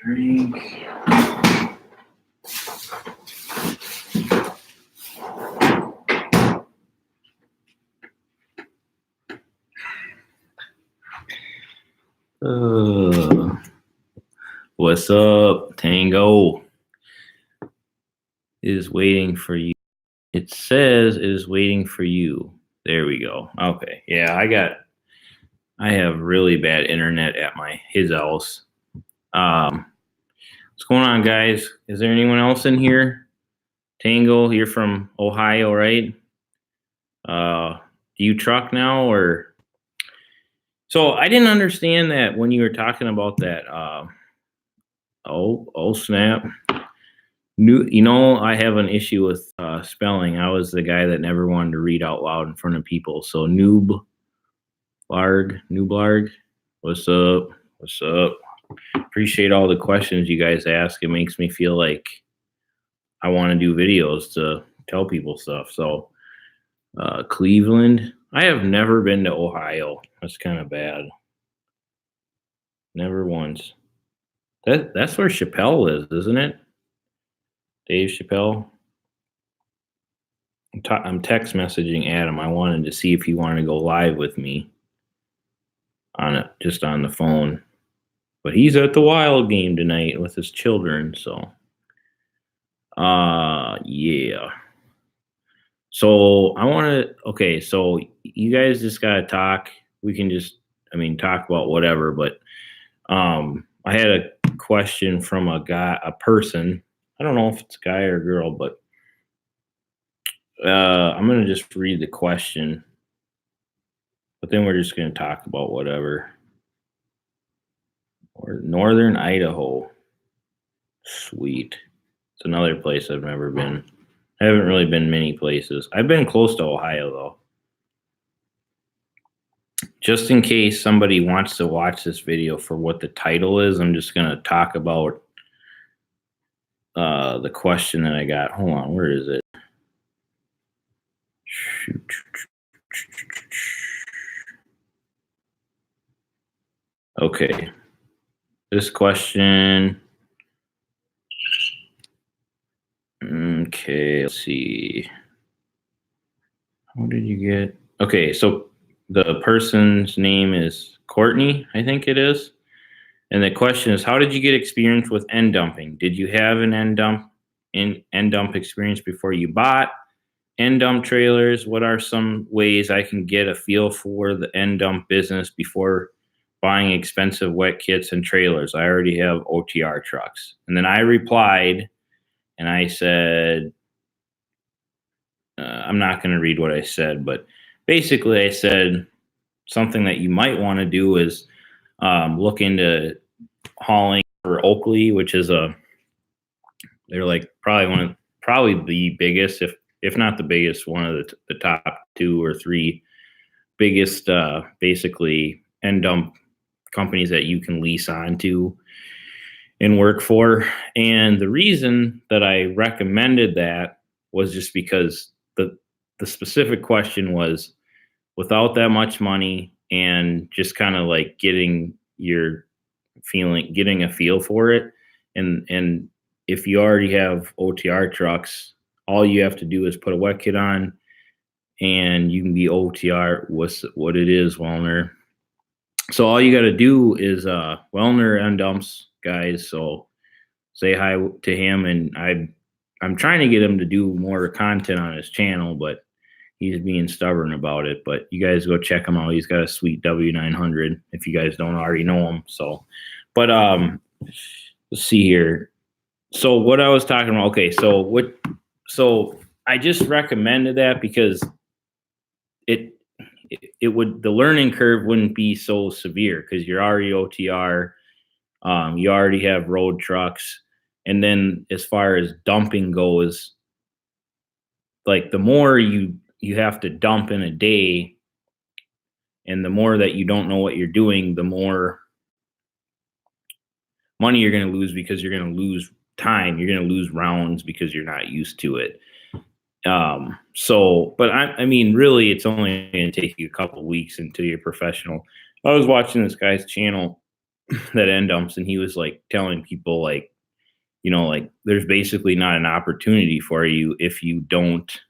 Drink. What's up, Tango? Is waiting for you. It says it is waiting for you. There we go. Okay. Yeah, I have really bad internet at his house. What's going on, guys? Is there anyone else in here? Tango, you're from Ohio, right? Do you truck now or? So I didn't understand that when you were talking about that. Oh snap! I have an issue with spelling. I was the guy that never wanted to read out loud in front of people. So Nooblarg, what's up? What's up? Appreciate all the questions you guys ask. It makes me feel like I want to do videos to tell people stuff. So Cleveland. I have never been to Ohio. That's kind of bad. Never once. That's where Chappelle lives, isn't it? Dave Chappelle. I'm text messaging Adam. I wanted to see if he wanted to go live with me just on the phone. But he's at the Wild game tonight with his children, so yeah. So so you guys just gotta talk. We can just talk about whatever, but I had a question from a person. I don't know if it's a guy or a girl, but I'm gonna just read the question, but then we're just gonna talk about whatever. Or Northern Idaho. Sweet. It's another place I've never been. I haven't really been many places. I've been close to Ohio, though. Just in case somebody wants to watch this video for what the title is, I'm just going to talk about the question that I got. Hold on, where is it? Shoot. Okay. This question. Okay, let's see. How did you get? Okay, so the person's name is Courtney, I think it is. And the question is, how did you get experience with end dumping? Did you have an end dump experience before you bought end dump trailers? What are some ways I can get a feel for the end dump business before buying expensive wet kits and trailers? I already have OTR trucks. And then I replied and I said, I'm not going to read what I said, but basically I said something that you might want to do is look into hauling for Oakley, which is they're like probably the biggest, if not the biggest, one of the top 2 or 3 biggest basically end dump companies that you can lease onto and work for. And the reason that I recommended that was just because the specific question was, without that much money and just kind of like getting a feel for it. And if you already have OTR trucks, all you have to do is put a wet kit on and you can be OTR. What it is, Wellner. So all you got to do is Wellner End Dumps, guys. So say hi to him, and I'm trying to get him to do more content on his channel, but he's being stubborn about it. But you guys go check him out. He's got a sweet W900 if you guys don't already know him. So, but let's see here. So what I was talking about. Okay, so I just recommended that because it would, the learning curve wouldn't be so severe because you're already OTR. You already have road trucks. And then as far as dumping goes, like the more you have to dump in a day and the more that you don't know what you're doing, the more money you're going to lose because you're going to lose time. You're going to lose rounds because you're not used to it. But I mean, really, it's only going to take you a couple of weeks until you're professional. I was watching this guy's channel that end dumps, and he was like telling people like, like there's basically not an opportunity for you if you don't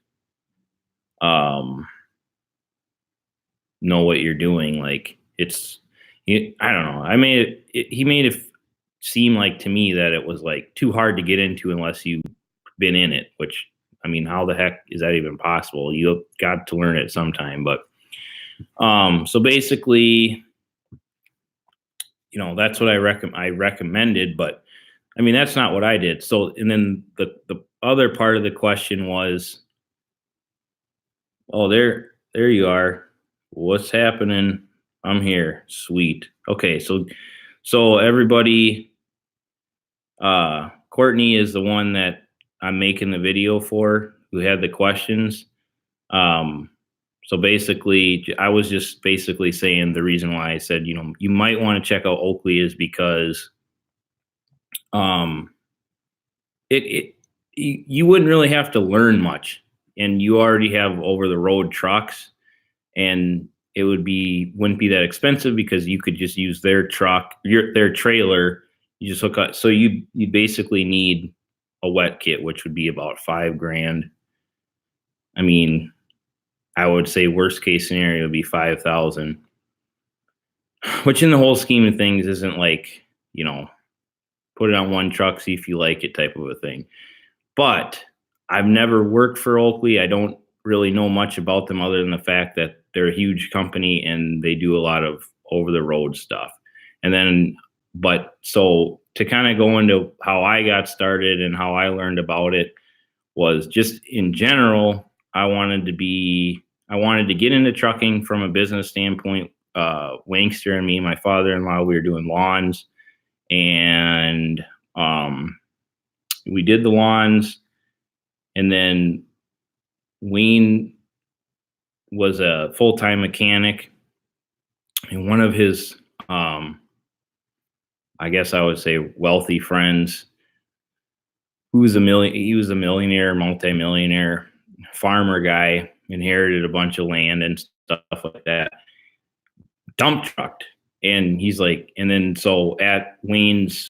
um know what you're doing. Like I don't know. I mean, he made it seem like to me that it was like too hard to get into unless you've been in it, which I mean, how the heck is that even possible? You got to learn it sometime. But so basically, that's what I recommended, but I mean, that's not what I did. So, and then the other part of the question was, oh, there you are. What's happening? I'm here. Sweet. Okay, so everybody, Courtney is the one that I'm making the video for, who had the questions. So basically, I was just basically saying the reason why I said, you might want to check out Oakley is because, um, you wouldn't really have to learn much, and you already have over the road trucks, and it wouldn't be that expensive because you could just use their truck, their trailer. You just hook up. So you basically need a wet kit, which would be about $5,000. I mean, I would say worst case scenario would be 5,000, which in the whole scheme of things isn't like, put it on one truck, see if you like it type of a thing. But I've never worked for Oakley. I don't really know much about them other than the fact that they're a huge company and they do a lot of over the road stuff. And then, but so to kind of go into how I got started and how I learned about it was just in general, I wanted to get into trucking from a business standpoint. Wankster and me, my father-in-law, we were doing lawns, and we did the lawns, and then Wayne was a full-time mechanic, and one of his, I guess I would say, wealthy friends, he was a millionaire, multimillionaire, farmer guy, inherited a bunch of land and stuff like that, dump trucked. And he's like, and then so at Wayne's,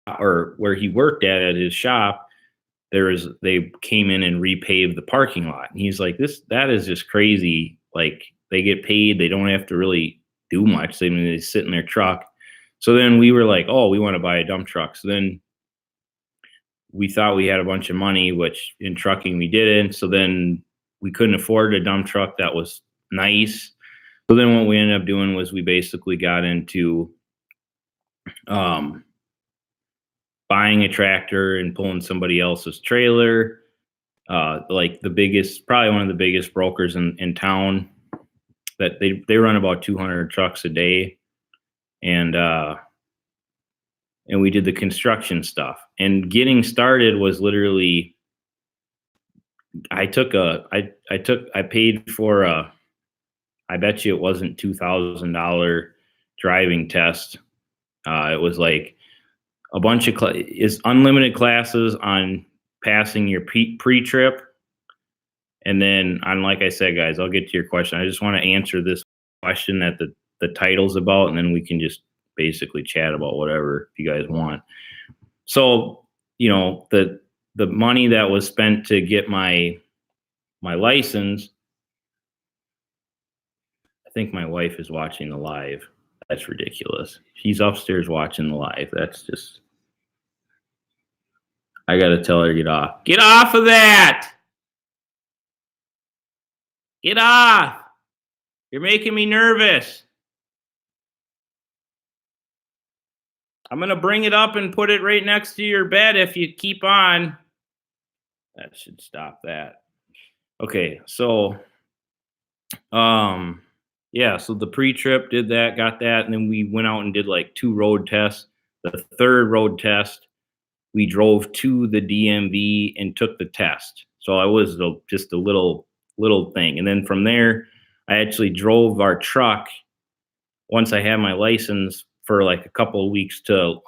or where he worked at his shop, they came in and repaved the parking lot. And he's like, that is just crazy. Like, they get paid, they don't have to really do much. They sit in their truck. So then we were like, oh, we want to buy a dump truck. So then we thought we had a bunch of money, which in trucking we didn't. So then we couldn't afford a dump truck that was nice. So then what we ended up doing was we basically got into buying a tractor and pulling somebody else's trailer. Like probably one of the biggest brokers in town, that they run about 200 trucks a day. And we did the construction stuff, and getting started was literally, I paid for I bet you it wasn't $2,000 driving test. It was like a bunch of unlimited classes on passing your pre-trip. And then like I said, guys, I'll get to your question. I just want to answer this question that the title's about, and then we can just basically chat about whatever you guys want. So, the money that was spent to get my license, I think my wife is watching the live. That's ridiculous. She's upstairs watching the live. That's just, I got to tell her to get off. Get off of that. Get off. You're making me nervous. I'm going to bring it up and put it right next to your bed if you keep on. That should stop that. Okay, so yeah, so the pre-trip did that, got that, and then we went out and did like 2 road tests. The third road test, we drove to the DMV and took the test. So I was just a little thing. And then from there, I actually drove our truck once I had my license for like a couple of weeks to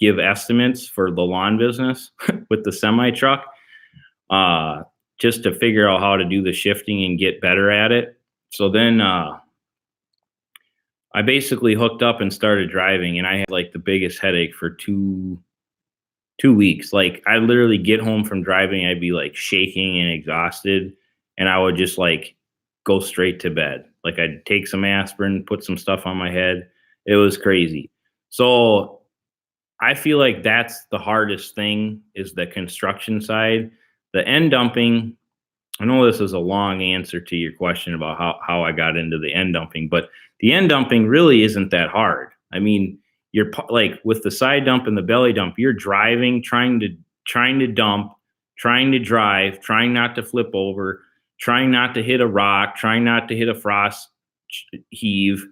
give estimates for the lawn business with the semi truck, just to figure out how to do the shifting and get better at it. So then I basically hooked up and started driving, and I had like the biggest headache for 2 weeks. Like I literally get home from driving, I'd be like shaking and exhausted, and I would just like go straight to bed. Like I'd take some aspirin, put some stuff on my head. It was crazy. So I feel like that's the hardest thing is the construction side. The end dumping, I know this is a long answer to your question about how I got into the end dumping, but the end dumping really isn't that hard. I mean, you're like with the side dump and the belly dump, you're driving, trying to dump, trying to drive, trying not to flip over, trying not to hit a rock, trying not to hit a frost heave,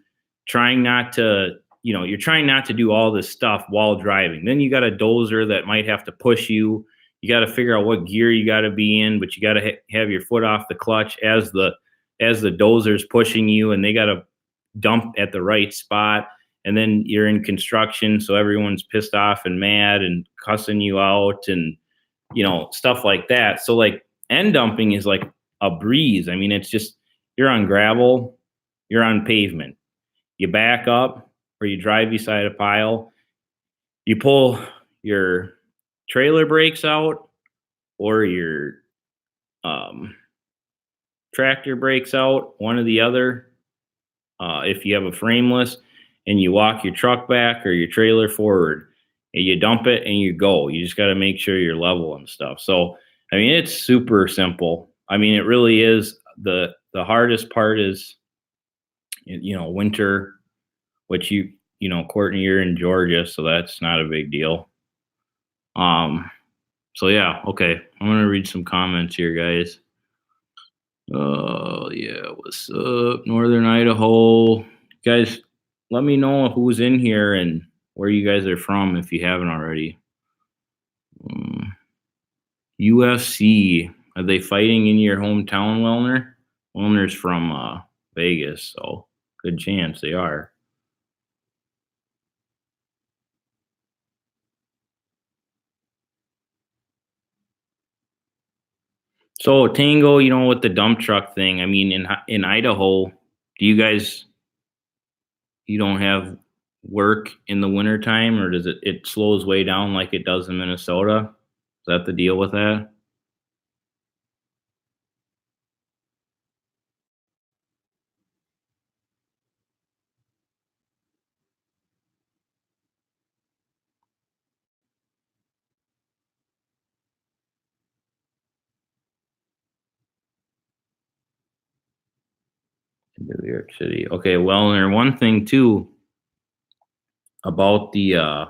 trying not to, you're trying not to do all this stuff while driving. Then you got a dozer that might have to push you. You got to figure out what gear you got to be in, but you got to have your foot off the clutch as the dozer's pushing you, and they got to dump at the right spot. And then you're in construction, so everyone's pissed off and mad and cussing you out, and stuff like that. So like end dumping is like a breeze. I mean, it's just you're on gravel, you're on pavement. You back up or you drive beside a pile, you pull your trailer brakes out or your tractor brakes out, one or the other. If you have a frameless, and you walk your truck back or your trailer forward, and you dump it and you go. You just got to make sure you're level and stuff. So, I mean, it's super simple. I mean, it really is. The hardest part is, winter, which Courtney, you're in Georgia, so that's not a big deal. So yeah, okay. I'm gonna read some comments here, guys. Oh yeah, what's up, Northern Idaho? Guys, let me know who's in here and where you guys are from if you haven't already. UFC, are they fighting in your hometown, Wellner? Wellner's from Vegas, so good chance they are. So Tango, with the dump truck thing, I mean, in Idaho, do you guys, you don't have work in the wintertime, or does it slows way down like it does in Minnesota? Is that the deal with that? In New York City. Okay, well, and one thing too about the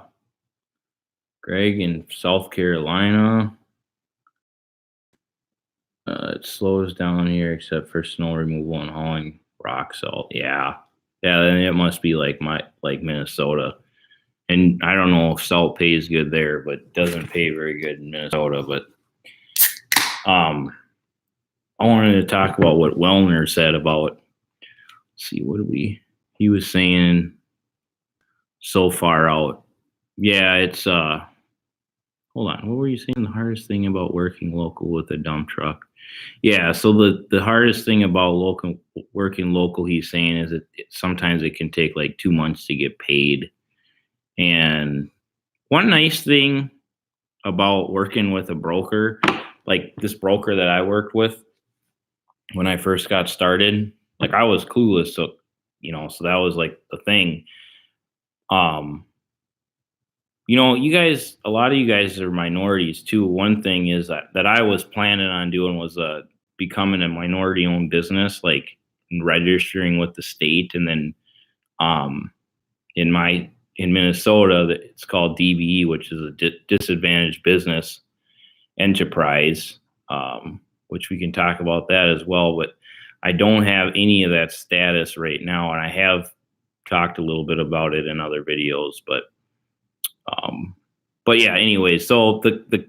Greg in South Carolina, it slows down here except for snow removal and hauling rock salt. Yeah, then it must be like Minnesota. And I don't know if salt pays good there, but it doesn't pay very good in Minnesota. But I wanted to talk about what Wellner said about. Let's see, he was saying so far out. Yeah, it's hold on, what were you saying? The hardest thing about working local with a dump truck? Yeah, so the hardest thing about working local, he's saying, is sometimes it can take like 2 months to get paid. And one nice thing about working with a broker, like this broker that I worked with when I first got started, like I was clueless, so so that was like the thing. You guys, a lot of you guys are minorities too. One thing is that I was planning on doing was becoming a minority owned business, like registering with the state, and then in Minnesota, it's called DBE, which is a disadvantaged business enterprise, which we can talk about that as well. But I don't have any of that status right now, and I have talked a little bit about it in other videos. But yeah, anyway, so the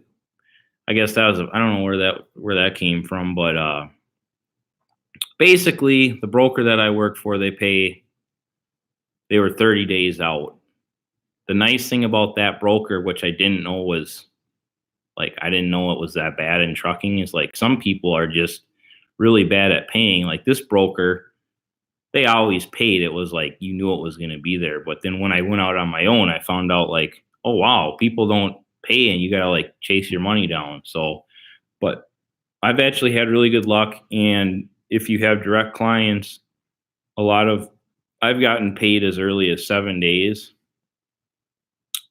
I guess that was I don't know where that came from, but basically the broker that I work for, they were 30 days out. The nice thing about that broker, which I didn't know was I didn't know it was that bad in trucking, is like some people are just really bad at paying. Like this broker, they always paid. It was like you knew it was going to be there. But then when I went out on my own, I found out like, oh wow, people don't pay and you got to like chase your money down. So, but I've actually had really good luck. And if you have direct clients, a lot of I've gotten paid as early as 7 days.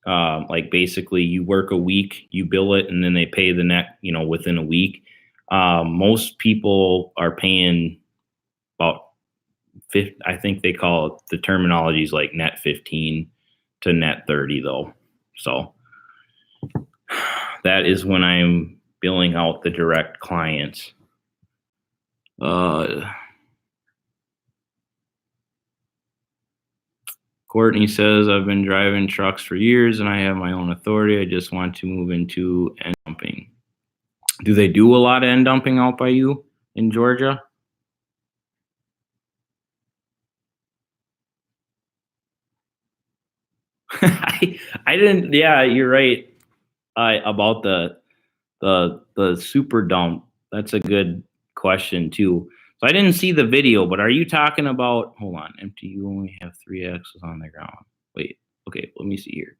Like basically you work a week, you bill it, and then they pay the net, within a week. Most people are paying about 50, I think they call it, the terminology is like net 15 to net 30 though. So that is when I'm billing out the direct clients. Courtney says, I've been driving trucks for years and I have my own authority. I just want to move into end dumping. Do they do a lot of end dumping out by you in Georgia? I didn't. Yeah, you're right. About the super dump. That's a good question too. So I didn't see the video, but are you talking about? Hold on, empty. You only have 3 axles on the ground. Wait. Okay, let me see here.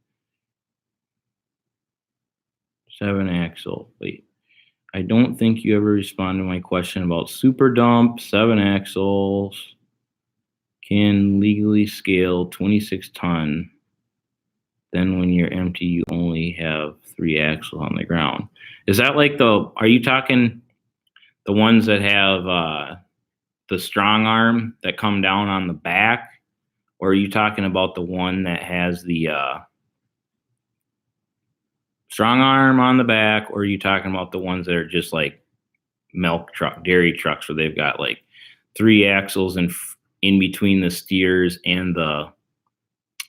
7 axle. Wait. I don't think you ever responded to my question about super dump. 7 axles can legally scale 26 ton. Then when you're empty, you only have 3 axles on the ground. Is that like are you talking the ones that have the strong arm that come down on the back? Or are you talking about the one that has the strong arm on the back? Or are you talking about the ones that are just like milk truck, dairy trucks where they've got like 3 axles in between the steers and the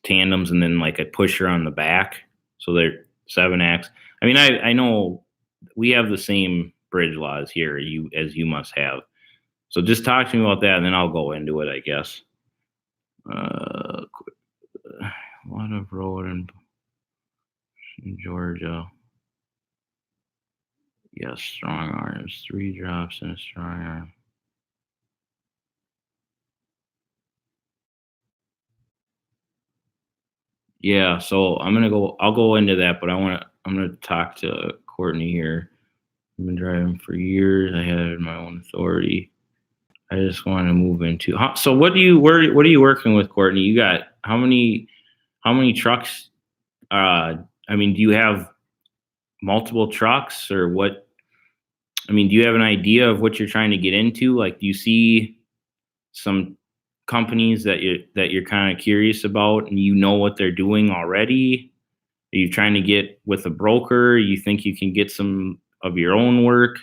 tandems and then like a pusher on the back? So they're 7 axle. I mean, I know we have the same bridge laws here as you must have. So just talk to me about that and then I'll go into it, I guess. A lot of road in Georgia. Yes, strong arms. 3 drops and a strong arm. Yeah, so I'll go into that, but I'm gonna talk to Courtney here. I've been driving for years. I had my own authority. I just want to move into. So what are you working with, Courtney? You got how many trucks? I mean, do you have multiple trucks or what? I mean, do you have an idea of what you're trying to get into? Like, do you see some companies that you're kind of curious about and you know what they're doing already? Are you trying to get with a broker? You think you can get some of your own work?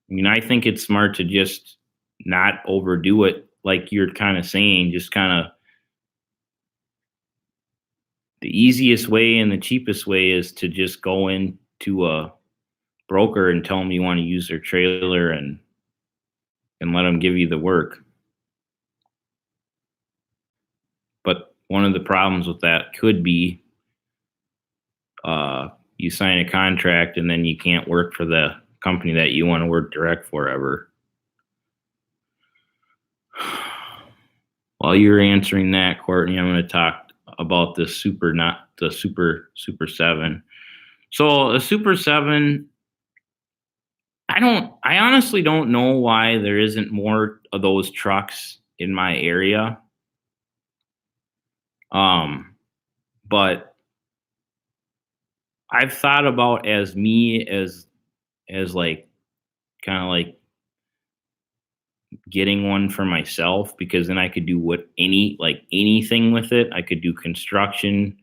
I mean, I think it's smart to just not overdo it, like you're kind of saying, just kind of the easiest way and the cheapest way is to just go into a broker and tell them you want to use their trailer and let them give you the work. But one of the problems with that could be you sign a contract and then you can't work for the company that you want to work direct for ever. While you're answering that, Courtney, I'm going to talk about the Super 7. So a Super 7, I honestly don't know why there isn't more of those trucks in my area. But I've thought about as like kind of like getting one for myself, because then I could do anything with it. I could do construction,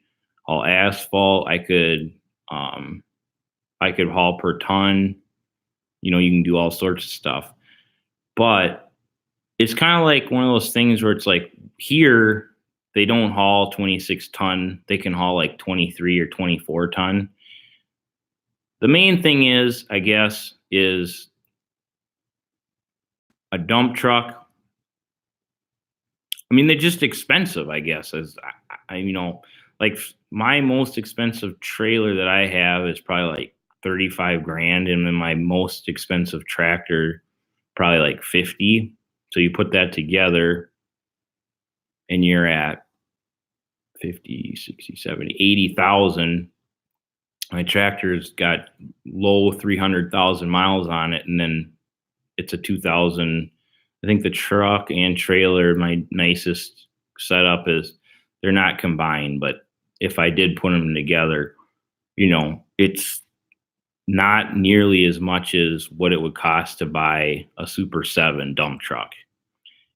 haul asphalt. I could haul per ton. You can do all sorts of stuff. But it's kind of like one of those things where it's like here they don't haul 26 ton. They can haul like 23 or 24 ton. The main thing is, I guess, is a dump truck. I mean, they're just expensive, I guess. Like my most expensive trailer that I have is probably like 35 grand. And then my most expensive tractor, probably like 50. So you put that together and you're at 50, 60, 70, 80,000. My tractor's got low 300,000 miles on it. And then it's a 2000. I think the truck and trailer, my nicest setup is they're not combined, but if I did put them together, it's not nearly as much as what it would cost to buy a Super 7 dump truck.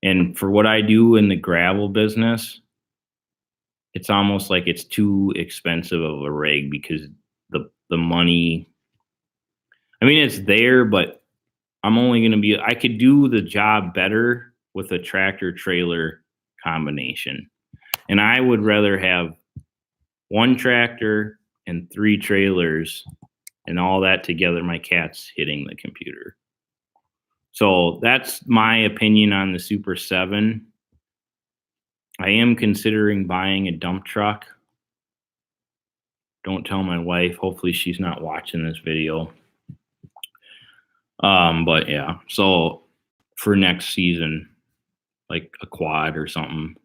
And for what I do in the gravel business, it's almost like it's too expensive of a rig because the money, I mean, it's there, but I could do the job better with a tractor trailer combination. And I would rather have one tractor and 3 trailers and all that together. My cat's hitting the computer. So that's my opinion on the Super 7. I am considering buying a dump truck. Don't tell my wife. Hopefully she's not watching this video. But yeah, so for next season, like a quad or something.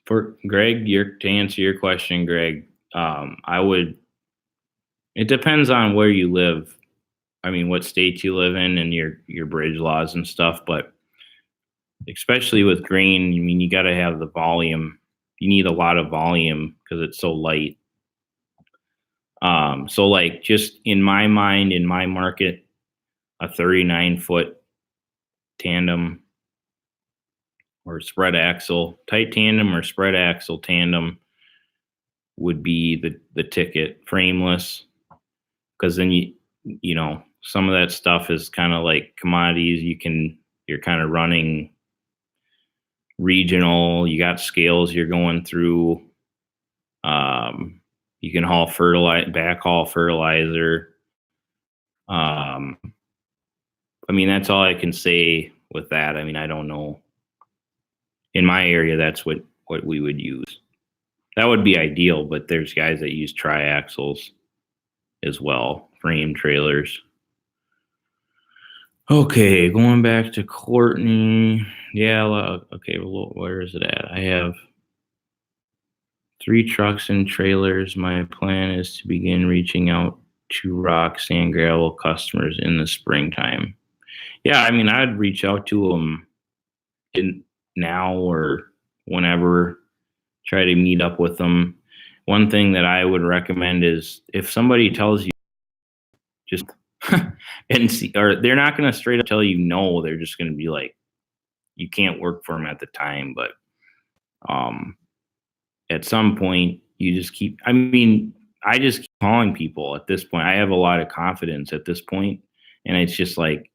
For Greg, to answer your question, Greg, it depends on where you live. I mean, what state you live in and your bridge laws and stuff, but especially with grain, I mean, you got to have the volume. You need a lot of volume because it's so light. So like just in my mind, in my market, a 39-foot tandem or spread axle, tight tandem or spread axle tandem would be the ticket. Frameless, because then some of that stuff is kind of like commodities. You're kind of running regional. You got scales you're going through. You can backhaul fertilizer. I mean, that's all I can say with that. I mean, I don't know. In my area, that's what we would use. That would be ideal, but there's guys that use triaxles as well, frame trailers. Okay, going back to Courtney. Yeah, okay, well, where is it at? I have 3 trucks and trailers. My plan is to begin reaching out to rock, sand, gravel customers in the springtime. Yeah, I mean, I'd reach out to them now or whenever, try to meet up with them. One thing that I would recommend is if somebody tells you just and see, or they're not going to straight up tell you no, they're just going to be like, you can't work for them at the time. But at some point you just keep, I just keep calling people at this point. I have a lot of confidence at this point, and it's just like,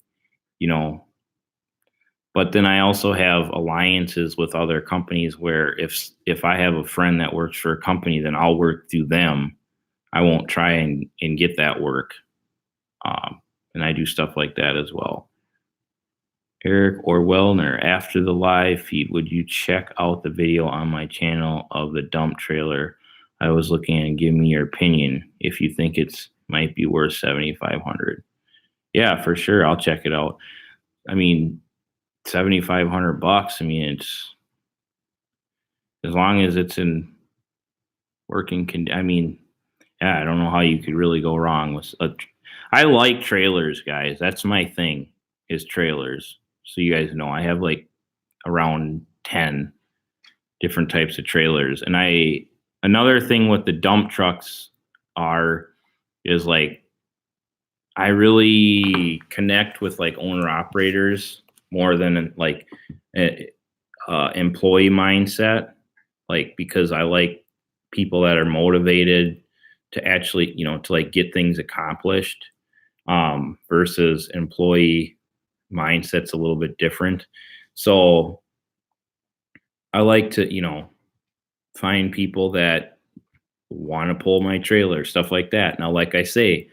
but then I also have alliances with other companies where if I have a friend that works for a company, then I'll work through them. I won't try and get that work. And I do stuff like that as well. Eric or Wellner, after the live feed, would you check out the video on my channel of the dump trailer I was looking at and give me your opinion if you think it's might be worth $7,500? Yeah, for sure. I'll check it out. I mean, $7,500. I mean, it's as long as it's in working I mean, yeah, I don't know how you could really go wrong with I like trailers, guys. That's my thing, is trailers. So you guys know I have like around 10 different types of trailers. And another thing with the dump trucks is like, I really connect with like owner operators more than like employee mindset, like, because I like people that are motivated to actually, to like get things accomplished, versus employee mindset's a little bit different. So I like to, find people that want to pull my trailer, stuff like that. Now, like I say,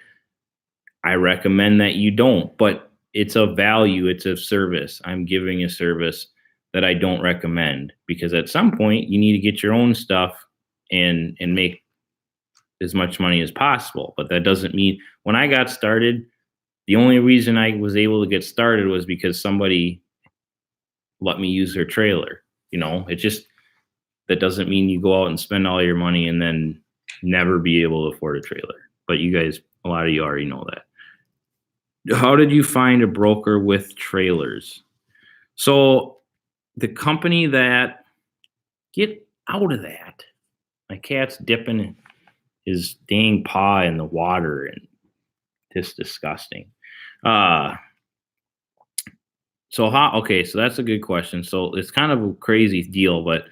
I recommend that you don't, but it's a value, it's a service. I'm giving a service that I don't recommend because at some point you need to get your own stuff and make as much money as possible. But that doesn't mean when I got started, the only reason I was able to get started was because somebody let me use their trailer. It just that doesn't mean you go out and spend all your money and then never be able to afford a trailer. But you guys, a lot of you already know that. How did you find a broker with trailers? So the company that get out of that. My cat's dipping his dang paw in the water and just disgusting. So that's a good question. So it's kind of a crazy deal, but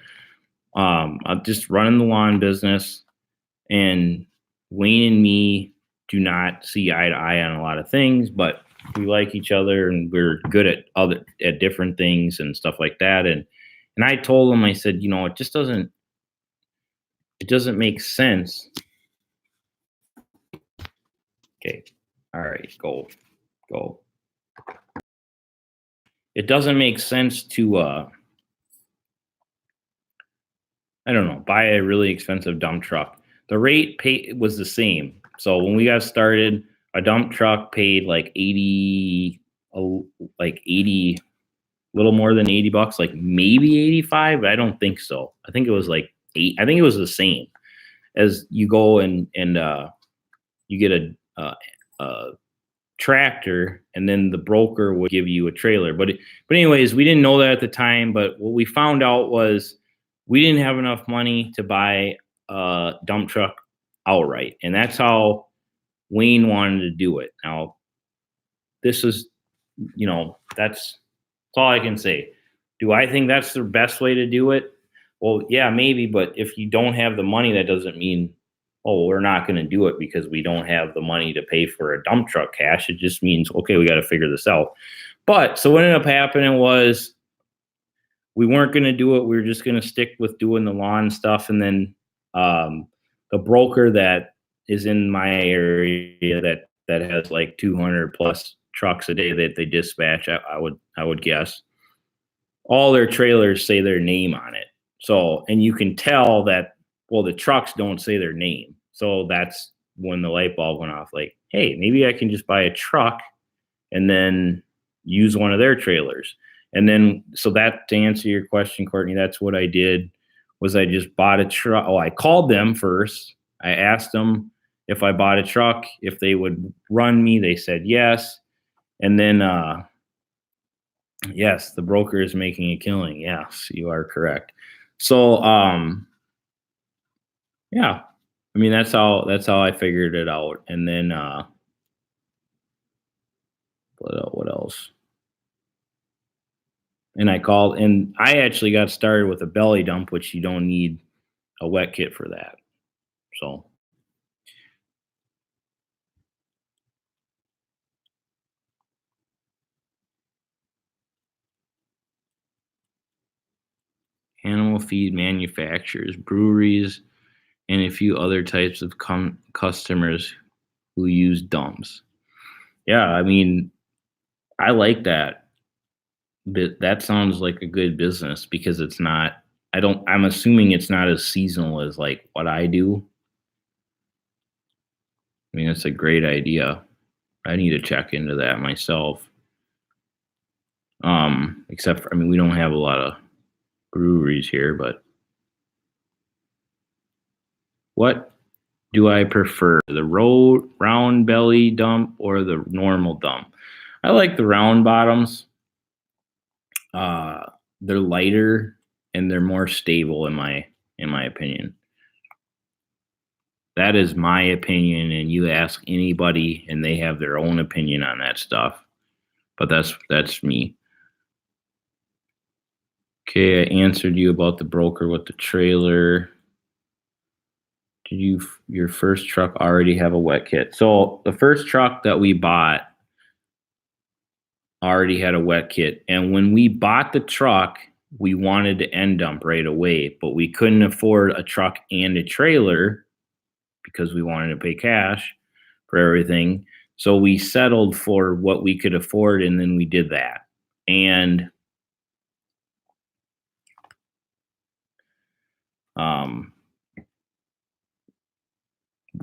I'm just running the lawn business, and Wayne and me do not see eye to eye on a lot of things, but we like each other and we're good at different things and stuff like that. And I told him, I said, it doesn't make sense. Okay. All right, go. It doesn't make sense to I don't know, buy a really expensive dump truck. The rate was the same. So when we got started, a dump truck paid like 80, a little more than $80, like maybe 85, but I don't think so. I think it was like I think it was the same as you go and you get a tractor, and then the broker would give you a trailer. But anyways, we didn't know that at the time. But what we found out was we didn't have enough money to buy a dump truck outright, and that's how Wayne wanted to do it. Now, this is, that's all I can say. Do I think that's the best way to do it? Well, yeah, maybe. But if you don't have the money, that doesn't mean, oh, we're not going to do it because we don't have the money to pay for a dump truck cash. It just means, okay, we got to figure this out. But so what ended up happening was we weren't going to do it. We were just going to stick with doing the lawn stuff. And then the broker that is in my area that has like 200 plus trucks a day that they dispatch, I would guess, all their trailers say their name on it. So, and you can tell that, well, the trucks don't say their name. So that's when the light bulb went off. Like, hey, maybe I can just buy a truck and then use one of their trailers. And then, so that, to answer your question, Courtney, that's what I did, was I just bought a truck. Oh, I called them first. I asked them if I bought a truck, if they would run me. They said yes. And then, yes, the broker is making a killing. Yes, you are correct. So, yeah, I mean, that's how I figured it out. And then, what else? And I actually got started with a belly dump, which you don't need a wet kit for that. So. Animal feed manufacturers, breweries, and a few other types of customers who use dumps. Yeah, I mean, I like that. But that sounds like a good business because it's not, I'm assuming it's not as seasonal as like what I do. I mean, it's a great idea. I need to check into that myself. Except for, I mean, we don't have a lot of breweries here, but what do I prefer? The round belly dump or the normal dump? I like the round bottoms. They're lighter and they're more stable in my opinion. That is my opinion, and you ask anybody and they have their own opinion on that stuff. But that's me. Okay, I answered you about the broker with the trailer. Did your first truck already have a wet kit? So the first truck that we bought already had a wet kit. And when we bought the truck, we wanted to end dump right away, but we couldn't afford a truck and a trailer because we wanted to pay cash for everything. So we settled for what we could afford, and then we did that. And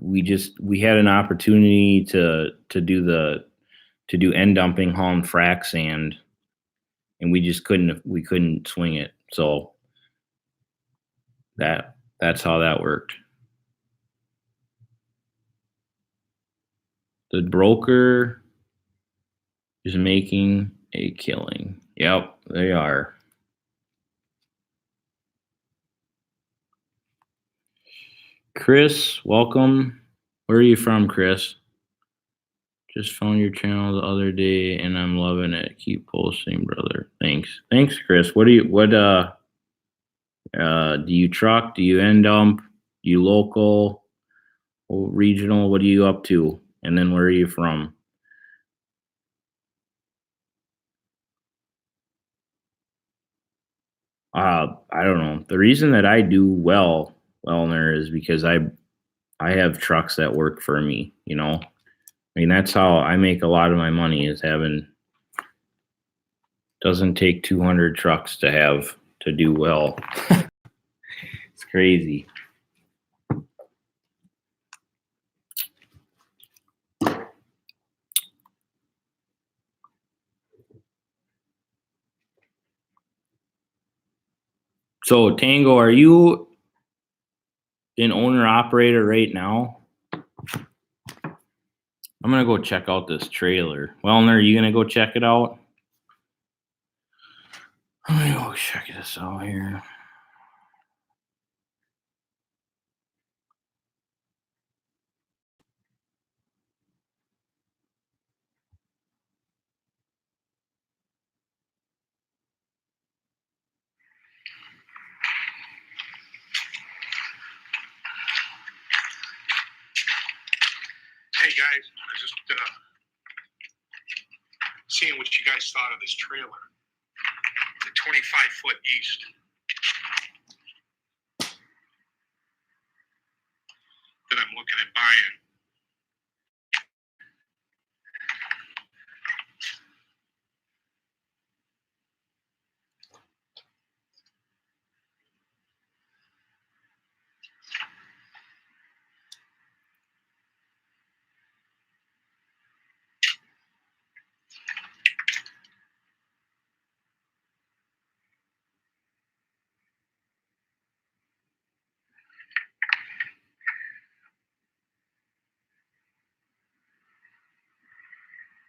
we had an opportunity to do end dumping, haul and frac sand, and we couldn't swing it. So that's how that worked. The broker is making a killing. Yep, they are. Chris, welcome. Where are you from, Chris? Just found your channel the other day and I'm loving it. Keep posting, brother. Thanks, Chris. Do you truck? Do you end dump? Do you local? Regional? What are you up to? And then where are you from? I don't know. The reason that I do well, Wellner, is because I have trucks that work for me, you know. I mean, that's how I make a lot of my money, is having, doesn't take 200 trucks to do well. It's crazy. So Tango, are you an owner operator right now? I'm gonna go check out this trailer. Wellner, are you gonna go check it out? I'm gonna go check this out here. Hey guys, I was just seeing what you guys thought of this trailer. It's a 25-foot east. That I'm looking at buying.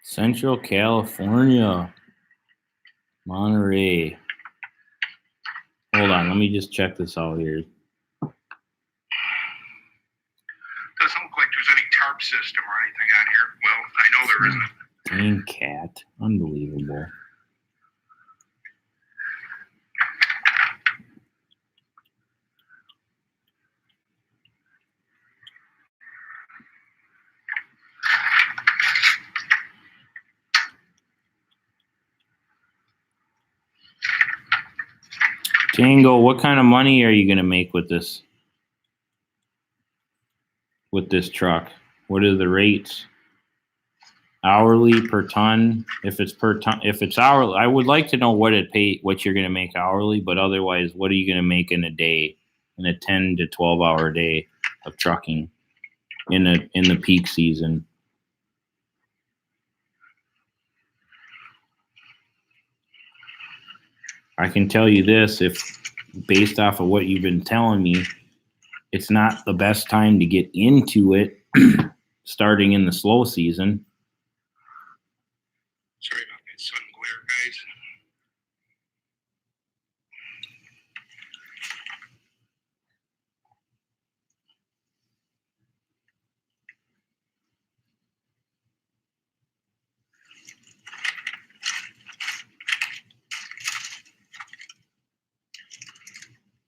Central California, Monterey. Hold on, let me just check this out here. Doesn't look like there's any tarp system or anything on here. Well, I know there isn't. Dang cat, unbelievable. Tango, what kind of money are you gonna make with this truck? What are the rates? Hourly, per ton? If it's per ton, if it's hourly, I would like to know what you're gonna make hourly, but otherwise, what are you gonna make in a day, in a 10 to 12 hour day of trucking in the peak season? I can tell you this, if based off of what you've been telling me, it's not the best time to get into it starting in the slow season. Sorry about that sun glare, guys.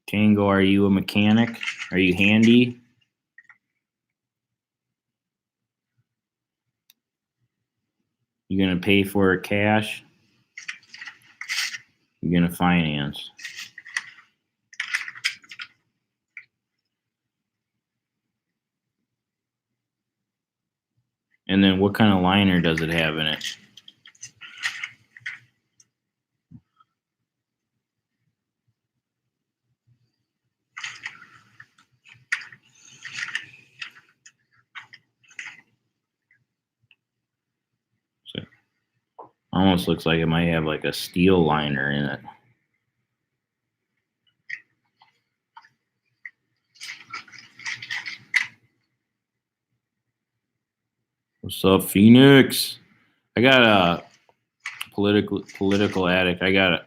Tango, are you a mechanic? Are you handy? You gonna pay for it cash? You're gonna finance? And then what kind of liner does it have in it? So, almost looks like it might have like a steel liner in it. What's up, Phoenix? I got a political addict. I got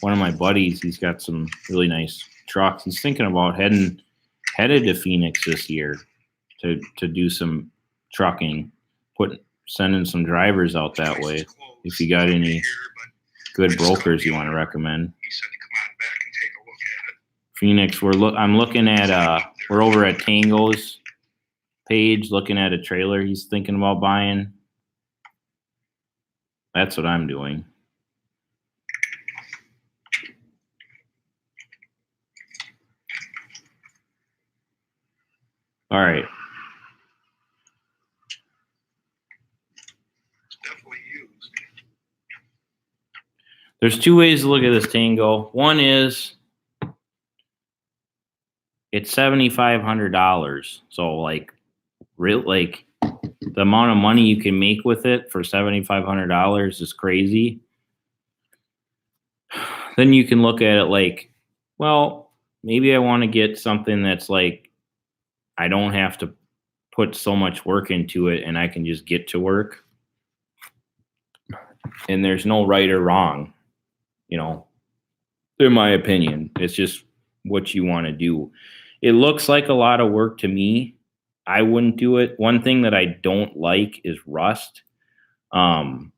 one of my buddies. He's got some really nice trucks. He's thinking about headed to Phoenix this year to do some trucking, sending some drivers out that way. If you got any good brokers you want to recommend. He said to come on back and take a look at it. Phoenix, I'm looking at we're over at Tango's page looking at a trailer he's thinking about buying. That's what I'm doing. All right. It's definitely used. There's two ways to look at this Tango. One is it's $7,500. So like the amount of money you can make with it for $7,500 is crazy. Then you can look at it like, well, maybe I want to get something that's like, I don't have to put so much work into it and I can just get to work. And there's no right or wrong, in my opinion. It's just what you want to do. It looks like a lot of work to me. I wouldn't do it. One thing that I don't like is rust. And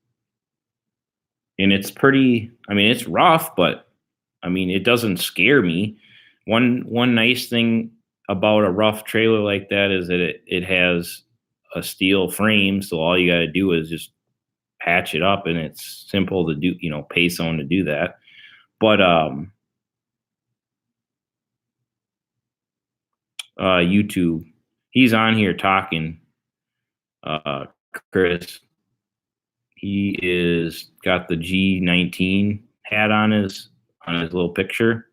it's it's rough, but it doesn't scare me. One nice thing about a rough trailer like that is that it has a steel frame. So all you got to do is just patch it up, and it's simple to do, pay someone to do that. But, YouTube, he's on here talking, Chris. He is got the G19 hat on his little picture.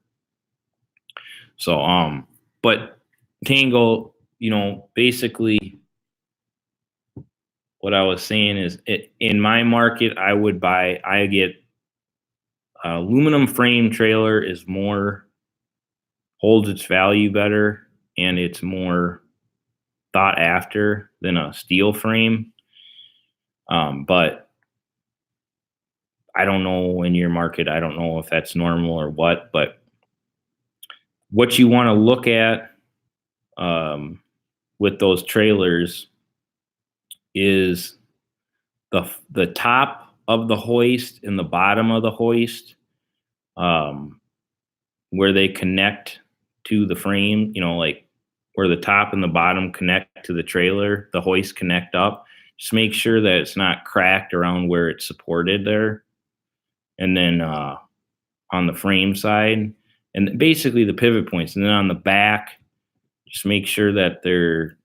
So, but Tango, basically what I was saying is in my market, I get aluminum frame trailer holds its value better, and it's more thought after than a steel frame. But I don't know in your market, I don't know if that's normal or what, but what you want to look at with those trailers is the top of the hoist and the bottom of the hoist, where they connect to the frame, like where the top and the bottom connect to the trailer, the hoist connect up. Just make sure that it's not cracked around where it's supported there. And then on the frame side, and basically the pivot points. And then on the back, just make sure that they're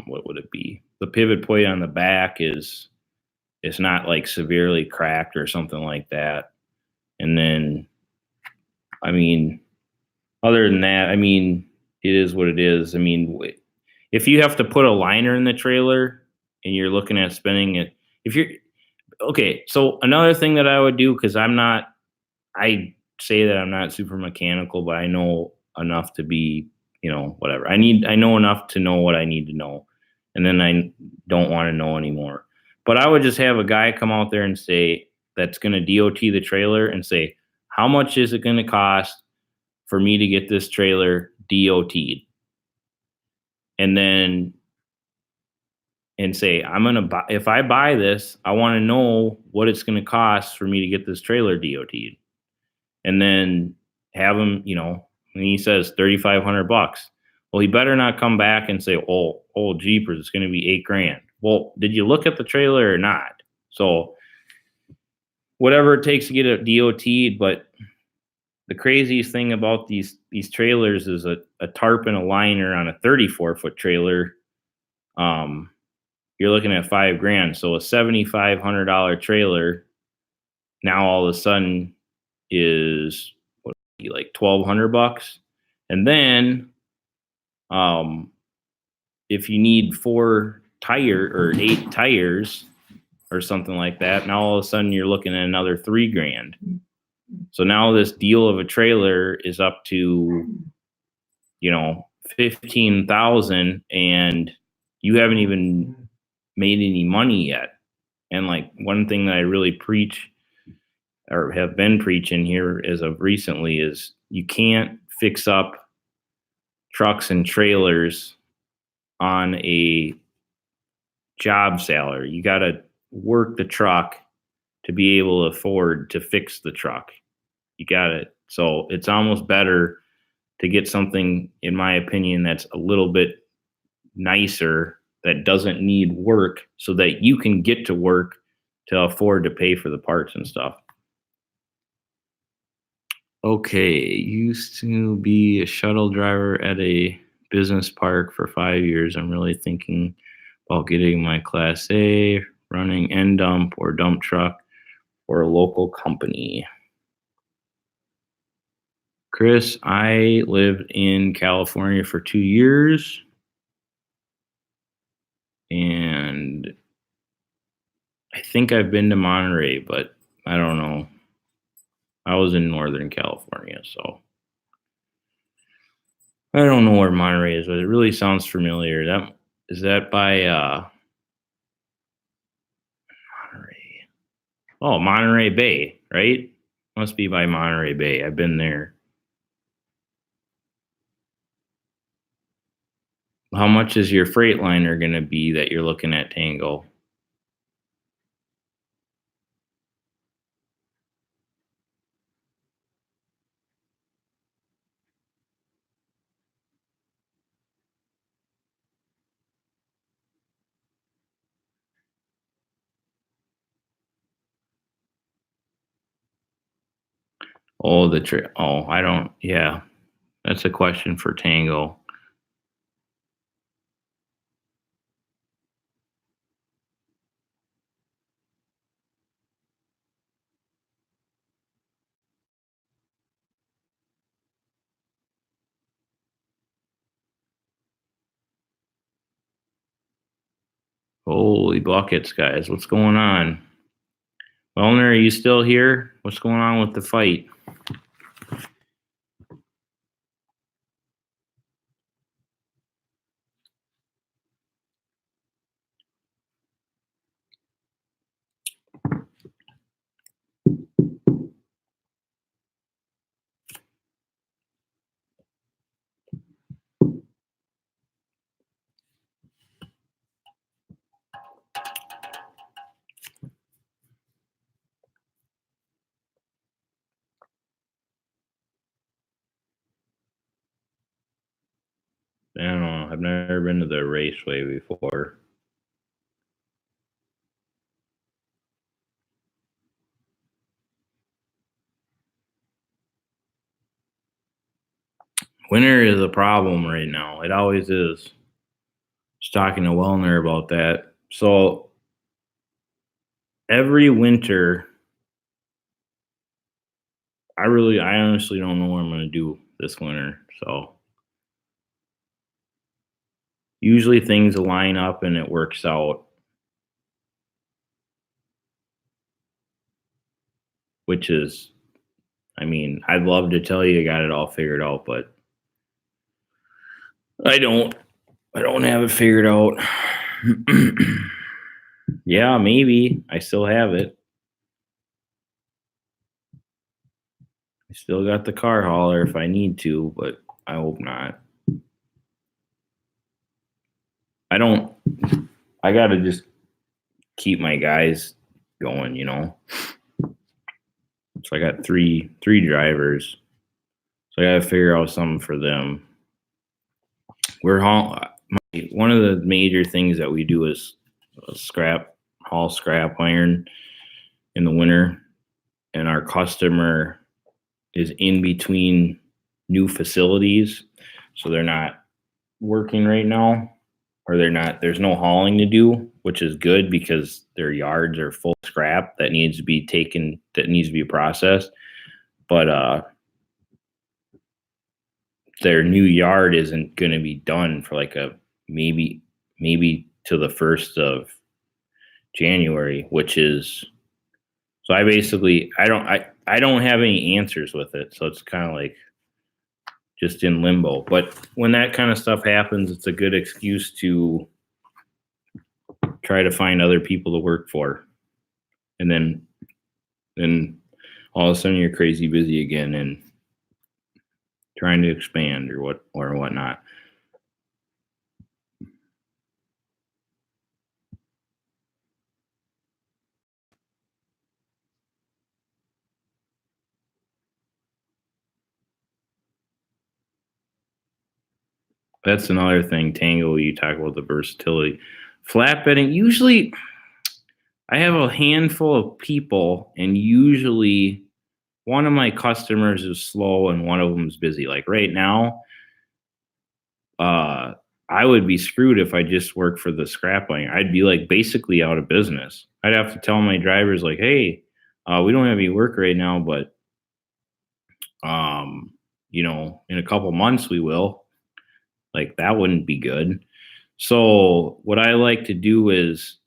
what would it be? The pivot point on the back is not like severely cracked or something like that. And then, other than that, it is what it is. If you have to put a liner in the trailer and you're looking at spending it, okay, so another thing that I would do, because I say that I'm not super mechanical, but I know enough to be, whatever. I know enough to know what I need to know. And then I don't want to know anymore. But I would just have a guy come out there and say, that's going to DOT the trailer and say, how much is it going to cost for me to get this trailer DOT'd? And then, and say, if I buy this, I want to know what it's going to cost for me to get this trailer DOT'd. And then have him, and he says $3,500. Well, he better not come back and say, oh, jeepers, it's going to be $8,000. Well, did you look at the trailer or not? So whatever it takes to get it DOT'd. But the craziest thing about these trailers is a tarp and a liner on a 34-foot trailer. you're looking at $5,000. So a $7,500 trailer now all of a sudden is what, like $1,200. And then if you need 8 tires or something like that, now all of a sudden you're looking at another $3,000. So now this deal of a trailer is up to, 15,000, and you haven't even made any money yet. And like one thing that I really preach or have been preaching here as of recently is you can't fix up trucks and trailers on a job salary. You got to work the truck to be able to afford to fix the truck. You got it. So it's almost better to get something, in my opinion, that's a little bit nicer, that doesn't need work, so that you can get to work to afford to pay for the parts and stuff. Okay, used to be a shuttle driver at a business park for 5 years. I'm really thinking about getting my Class A, running end dump or dump truck for a local company. Chris, I lived in California for 2 years, and I think I've been to Monterey, but I don't know. I was in Northern California, so I don't know where Monterey is, but it really sounds familiar. Is that by Monterey? Oh, Monterey Bay, right? Must be by Monterey Bay. I've been there. How much is your Freightliner going to be that you're looking at, Tango? Oh, I don't. Yeah, that's a question for Tango. Holy buckets, guys. What's going on? Wellner, are you still here? What's going on with the fight? I don't know. I've never been to the Raceway before. Winter is a problem right now. It always is. Just talking to Wellner about that. So every winter, I honestly don't know what I'm going to do this winter. So usually things line up and it works out, which is, I'd love to tell you I got it all figured out, but I don't have it figured out. Yeah, maybe I still have it. I still got the car hauler if I need to, but I hope not. I got to just keep my guys going, So I got three drivers. So I got to figure out something for them. One of the major things that we do is haul scrap iron in the winter, and our customer is in between new facilities, so they're not working right now. or there's no hauling to do, which is good because their yards are full of scrap that needs to be processed. But their new yard isn't going to be done for like maybe to the 1st of January, which is, so I don't have any answers with it. So it's kind of like just in limbo. But when that kind of stuff happens, it's a good excuse to try to find other people to work for. And then all of a sudden you're crazy busy again and trying to expand or whatnot. That's another thing, Tango, you talk about the versatility. Flatbedding, usually I have a handful of people, and usually one of my customers is slow and one of them is busy. Like right now, I would be screwed if I just worked for the scrapbuying. I'd be like basically out of business. I'd have to tell my drivers like, hey, we don't have any work right now, but in a couple months we will. Like that wouldn't be good. So what I like to do is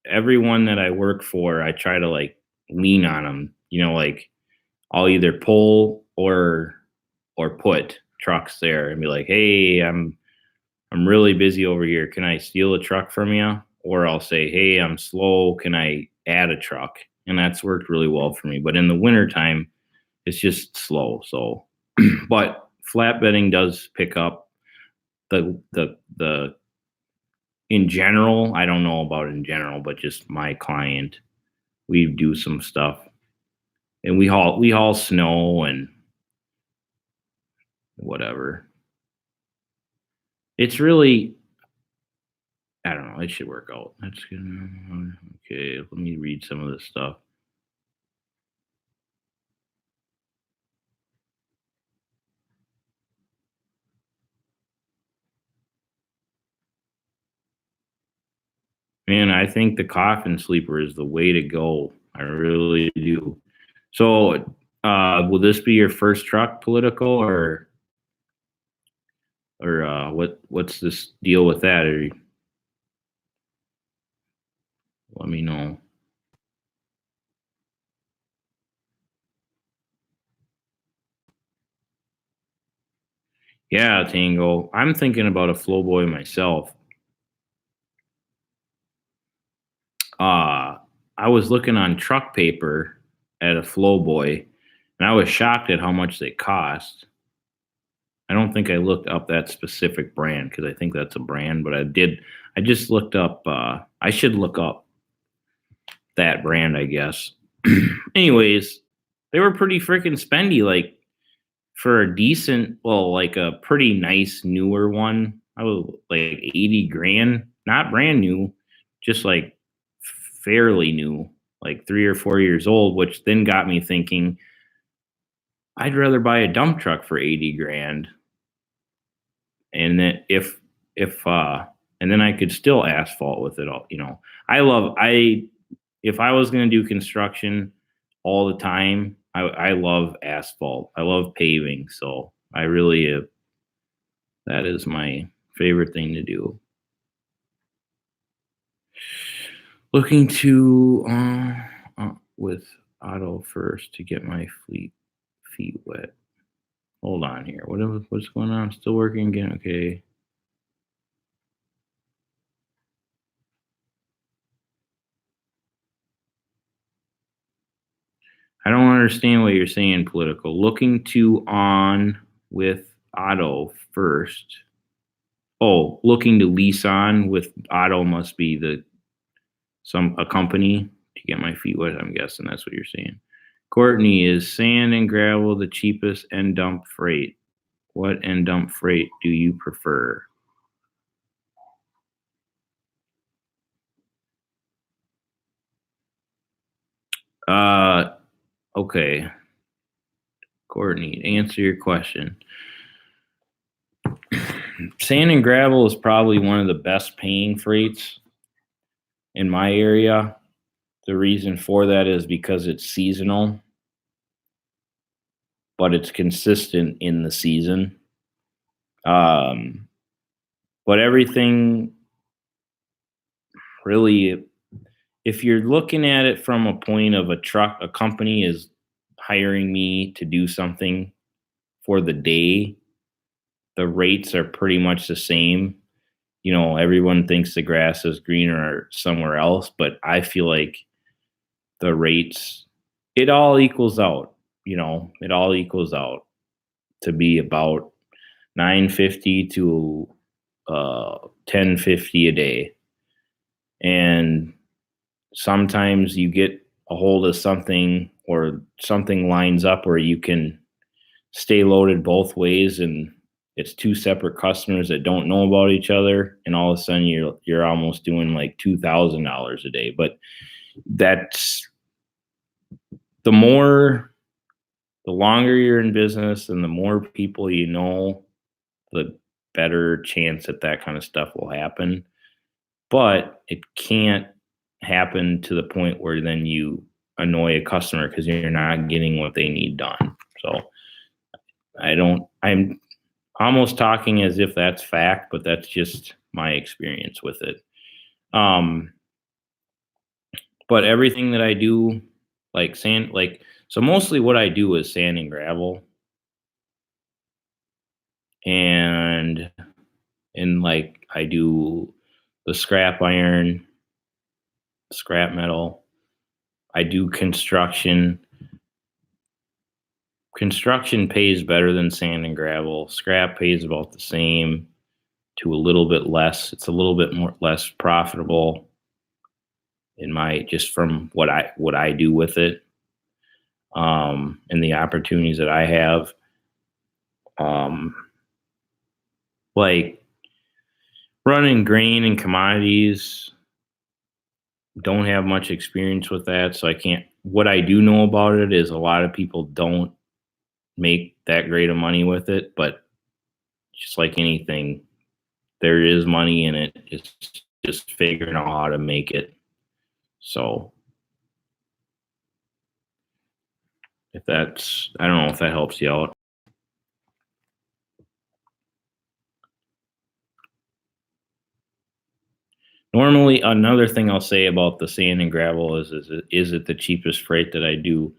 everyone that I work for, I try to like lean on them. Like I'll either pull or put trucks there and be like, hey, I'm really busy over here. Can I steal a truck from you? Or I'll say, hey, I'm slow. Can I add a truck? And that's worked really well for me. But in the wintertime, it's just slow. So, but flatbedding does pick up. The in general, I don't know about in general, but just my client, we do some stuff, and we haul snow and whatever. It's really, I don't know. It should work out. That's good. Okay, let me read some of this stuff. Man, I think the coffin sleeper is the way to go. I really do. So, will this be your first truck, political, or what's this deal with that? Or let me know. Yeah, Tango. I'm thinking about a Flowboy myself. I was looking on Truck Paper at a Flowboy, and I was shocked at how much they cost. I don't think I looked up that specific brand because I think that's a brand, but I did. I just looked up. I should look up that brand, I guess. Anyways, they were pretty freaking spendy. Like for a decent, well, like a pretty nice newer one, I was like 80 grand, not brand new, just like fairly new, like 3 or 4 years old, which then got me thinking I'd rather buy a dump truck for 80 grand. And then if and then I could still asphalt with it all, if I was going to do construction all the time, I love asphalt. I love paving. So I really, that is my favorite thing to do. Looking to, with auto first to get my feet wet. Hold on here. What's going on? Still working again? Okay. I don't understand what you're saying, political. Looking to on with auto first. Oh, looking to lease on with auto must be a company to get my feet wet. I'm guessing that's what you're saying. Courtney, is sand and gravel the cheapest end dump freight? What end dump freight do you prefer? Okay. Courtney, to answer your question. Sand and gravel is probably one of the best paying freights in my area. The reason for that is because it's seasonal, but it's consistent in the season. Um, but everything really, if you're looking at it from a point of a company is hiring me to do something for the day, the rates are pretty much the same. You know, everyone thinks the grass is greener somewhere else, but I feel like the rates, it all equals out. You know, it all equals out to be about 950 to 1050 a day. And sometimes you get a hold of something or something lines up where you can stay loaded both ways, and it's two separate customers that don't know about each other, and all of a sudden you're almost doing like $2,000 a day. But that's the longer you're in business and the more people you know, the better chance that that kind of stuff will happen. But it can't happen to the point where then you annoy a customer because you're not getting what they need done. So I'm almost talking as if that's fact, but that's just my experience with it. Um, but everything that I do, like sand, like, so mostly what I do is sand and gravel, and like I do the scrap iron, scrap metal. I do construction. Construction pays better than sand and gravel. Scrap pays about the same to a little bit less. It's a little bit more less profitable in my, just from what I do with it, and the opportunities that I have. Um, like running grain and commodities, don't have much experience with that, so I can't. What I do know about it is a lot of people don't make that great of money with it, but just like anything, there is money in it. It's just figuring out how to make it. So if that's, I don't know if that helps you out. Normally, another thing I'll say about the sand and gravel is it the cheapest freight that I do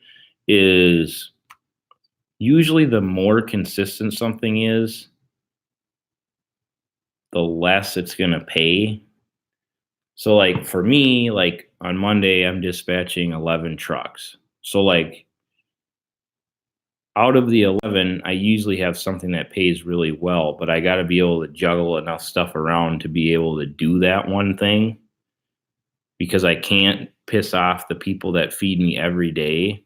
is usually the more consistent something is, the less it's going to pay. So like for me, like on Monday, I'm dispatching 11 trucks. So like out of the 11, I usually have something that pays really well, but I got to be able to juggle enough stuff around to be able to do that one thing, because I can't piss off the people that feed me every day,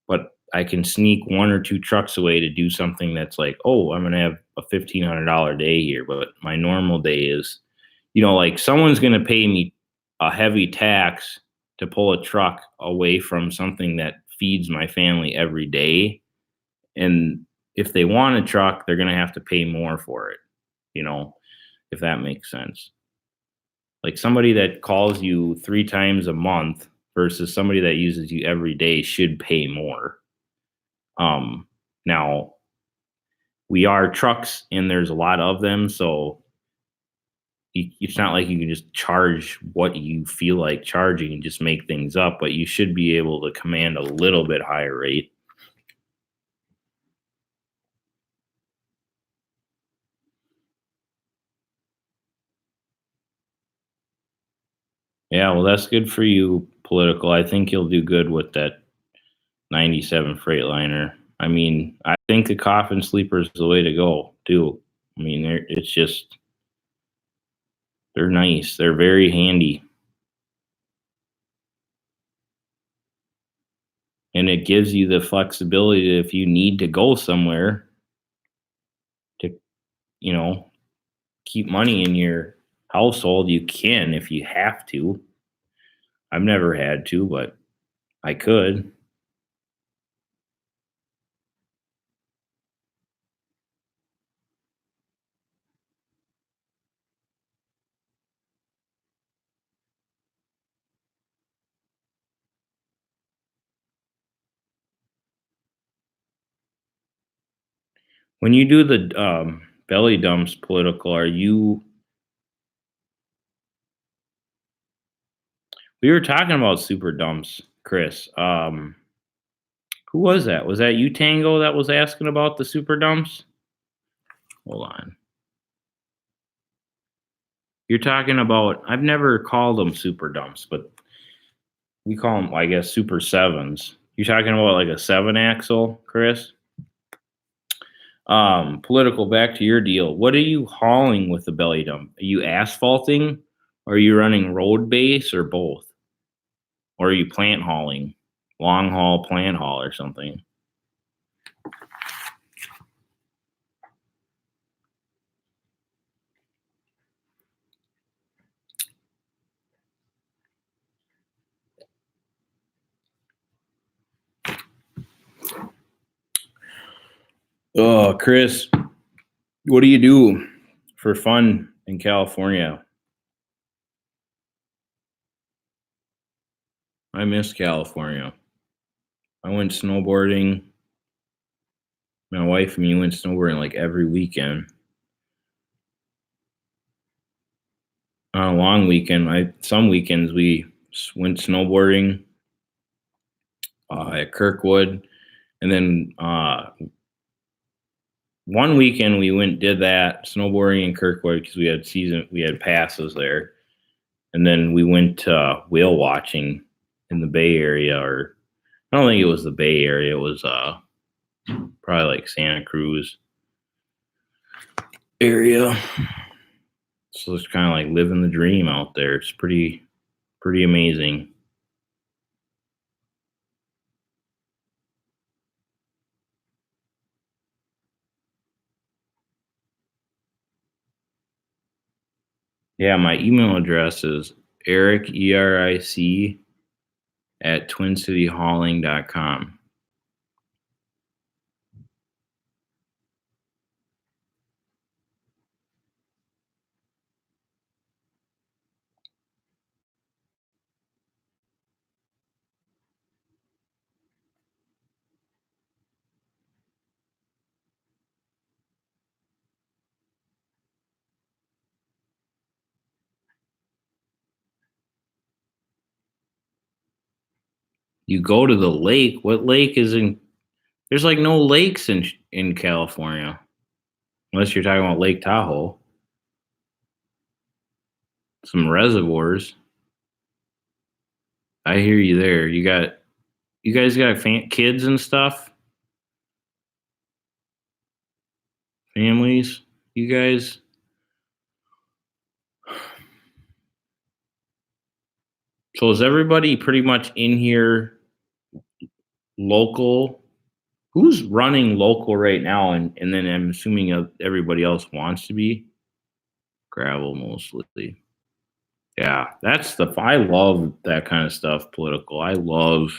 but I can sneak one or two trucks away to do something that's like, oh, I'm going to have a $1,500 day here. But my normal day is, you know, like someone's going to pay me a heavy tax to pull a truck away from something that feeds my family every day. And if they want a truck, they're going to have to pay more for it, you know, if that makes sense. Like somebody that calls you 3 times a month versus somebody that uses you every day should pay more. Now we are trucks and there's a lot of them, so it's not like you can just charge what you feel like charging and just make things up, but you should be able to command a little bit higher rate. Yeah, well, that's good for you, political. I think you'll do good with that 97 Freightliner. I mean, I think the coffin sleeper is the way to go, too. I mean, it's just, they're nice. They're very handy. And it gives you the flexibility if you need to go somewhere to, you know, keep money in your household, you can if you have to. I've never had to, but I could. When you do the belly dumps political, we were talking about super dumps, Chris. Who was that? Was that you, Tango, that was asking about the super dumps? Hold on. You're talking about, I've never called them super dumps, but we call them, I guess, super sevens. You're talking about like a 7-axle, Chris? Political, back to your deal. What are you hauling with the belly dump? Are you asphalting? Or are you running road base or both? Or are you plant hauling? Long haul, plant haul or something? Oh, Chris, what do you do for fun in California? I miss California. I went snowboarding. My wife and me went snowboarding like every weekend. On a long weekend, some weekends we went snowboarding at Kirkwood, and then one weekend we did that snowboarding in Kirkwood because we had passes there, and then we went whale watching in the Bay Area, or I don't think it was the Bay Area. It was probably like Santa Cruz area. So it's kind of like living the dream out there. It's pretty amazing. Yeah, my email address is Eric, ERIC, at twincityhauling.com. You go to the lake. What lake is in? There's like no lakes in California, unless you're talking about Lake Tahoe. Some reservoirs. I hear you there. You guys got kids and stuff, families. You guys. So is everybody pretty much in here local? Who's running local right now? And then I'm assuming everybody else wants to be gravel mostly. Yeah, I love that kind of stuff. Political. I love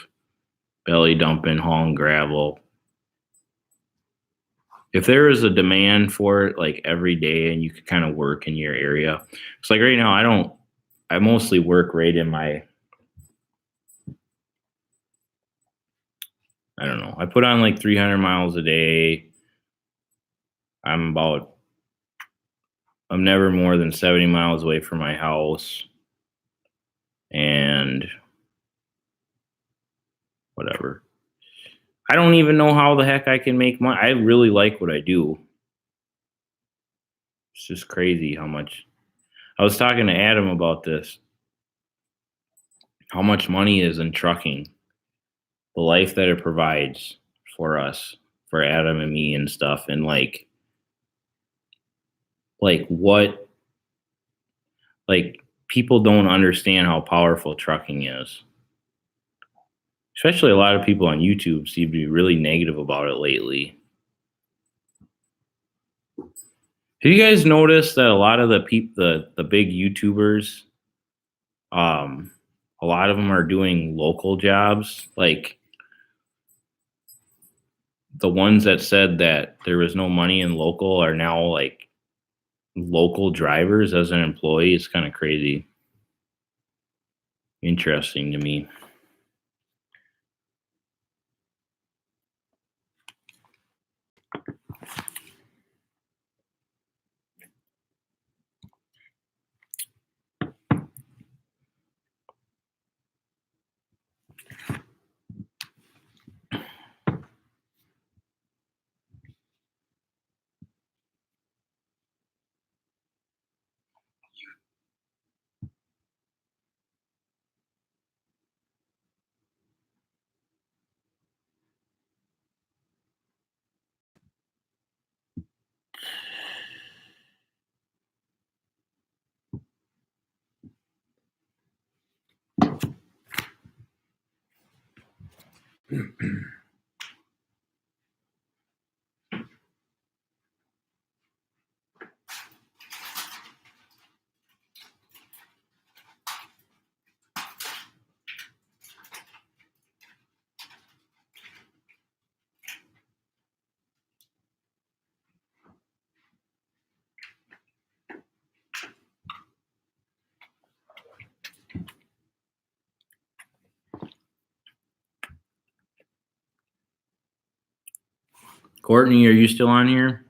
belly dumping, hauling gravel. If there is a demand for it, like every day, and you could kind of work in your area. It's like right now, I mostly work right in my. I don't know. I put on like 300 miles a day. I'm never more than 70 miles away from my house. And whatever. I don't even know how the heck I can make money. I really like what I do. It's just crazy how much. I was talking to Adam about this. How much money is in trucking, the life that it provides for us, for Adam and me and stuff, and like what, like people don't understand how powerful trucking is. Especially a lot of people on YouTube seem to be really negative about it lately. Have you guys noticed that a lot of the big YouTubers, a lot of them are doing local jobs? Like the ones that said that there was no money in local are now like local drivers as an employee. It's kind of crazy. Interesting to me. Courtney, are you still on here?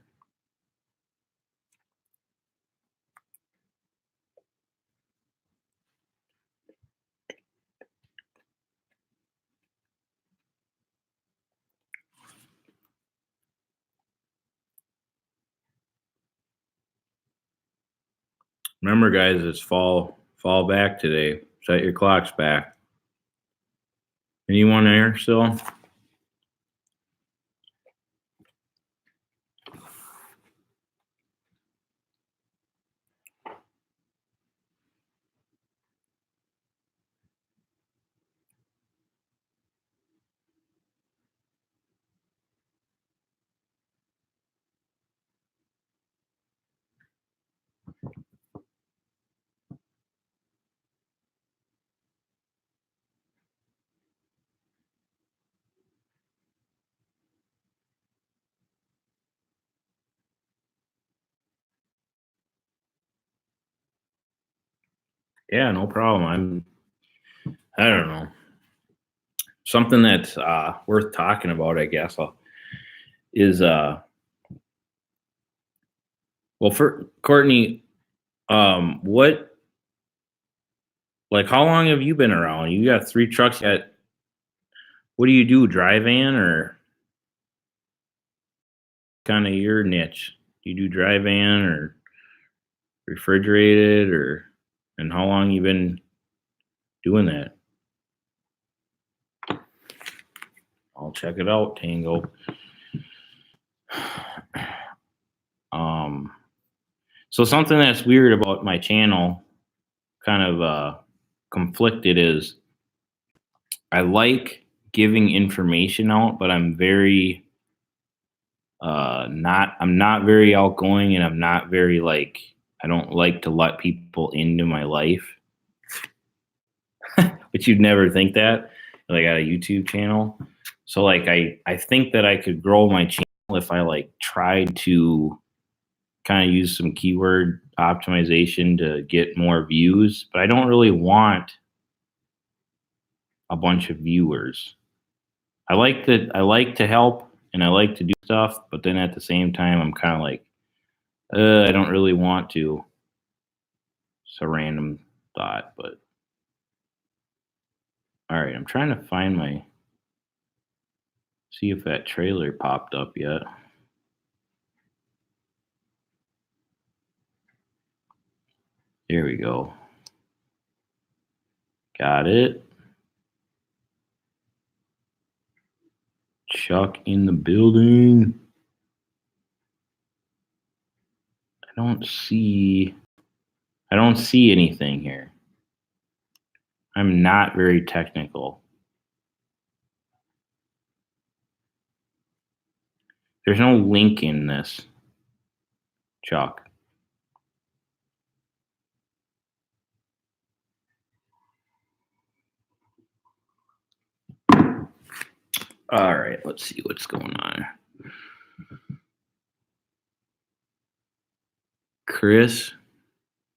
Remember, guys, it's fall back today. Set your clocks back. Anyone there still? Yeah, no problem. I don't know. Something that's worth talking about, I guess, is well, for Courtney, what, like, how long have you been around? You got 3 trucks yet. What do you do? Dry van, or kind of your niche? Do you do dry van or refrigerated, or, and how long you been doing that? I'll check it out, Tango. So something that's weird about my channel, kind of conflicted, is I like giving information out, but I'm very I'm not very outgoing, and I'm not very, like, I don't like to let people into my life. But you'd never think that. Like, I got a YouTube channel. So, like, I think that I could grow my channel if I, like, tried to kind of use some keyword optimization to get more views, but I don't really want a bunch of viewers. I like to help, and I like to do stuff, but then at the same time, I'm kind of like, I don't really want to. It's a random thought, but all right, I'm trying to find see if that trailer popped up yet. There we go. Got it. Chuck in the building. I don't see anything here. I'm not very technical. There's no link in this, Chuck. All right, let's see what's going on. Chris,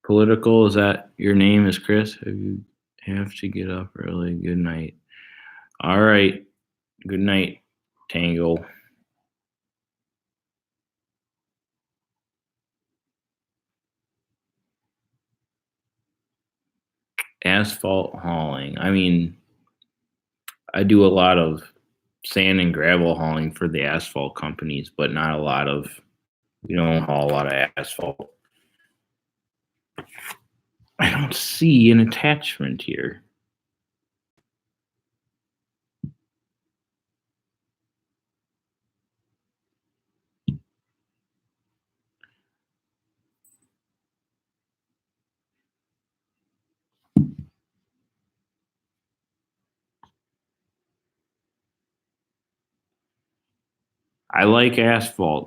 political, is that your name is Chris? Have to get up early. Good night. All right. Good night, Tango. Asphalt hauling. I mean, I do a lot of sand and gravel hauling for the asphalt companies, but not a lot of, we don't haul a lot of asphalt. don't see an attachment here. I like asphalt.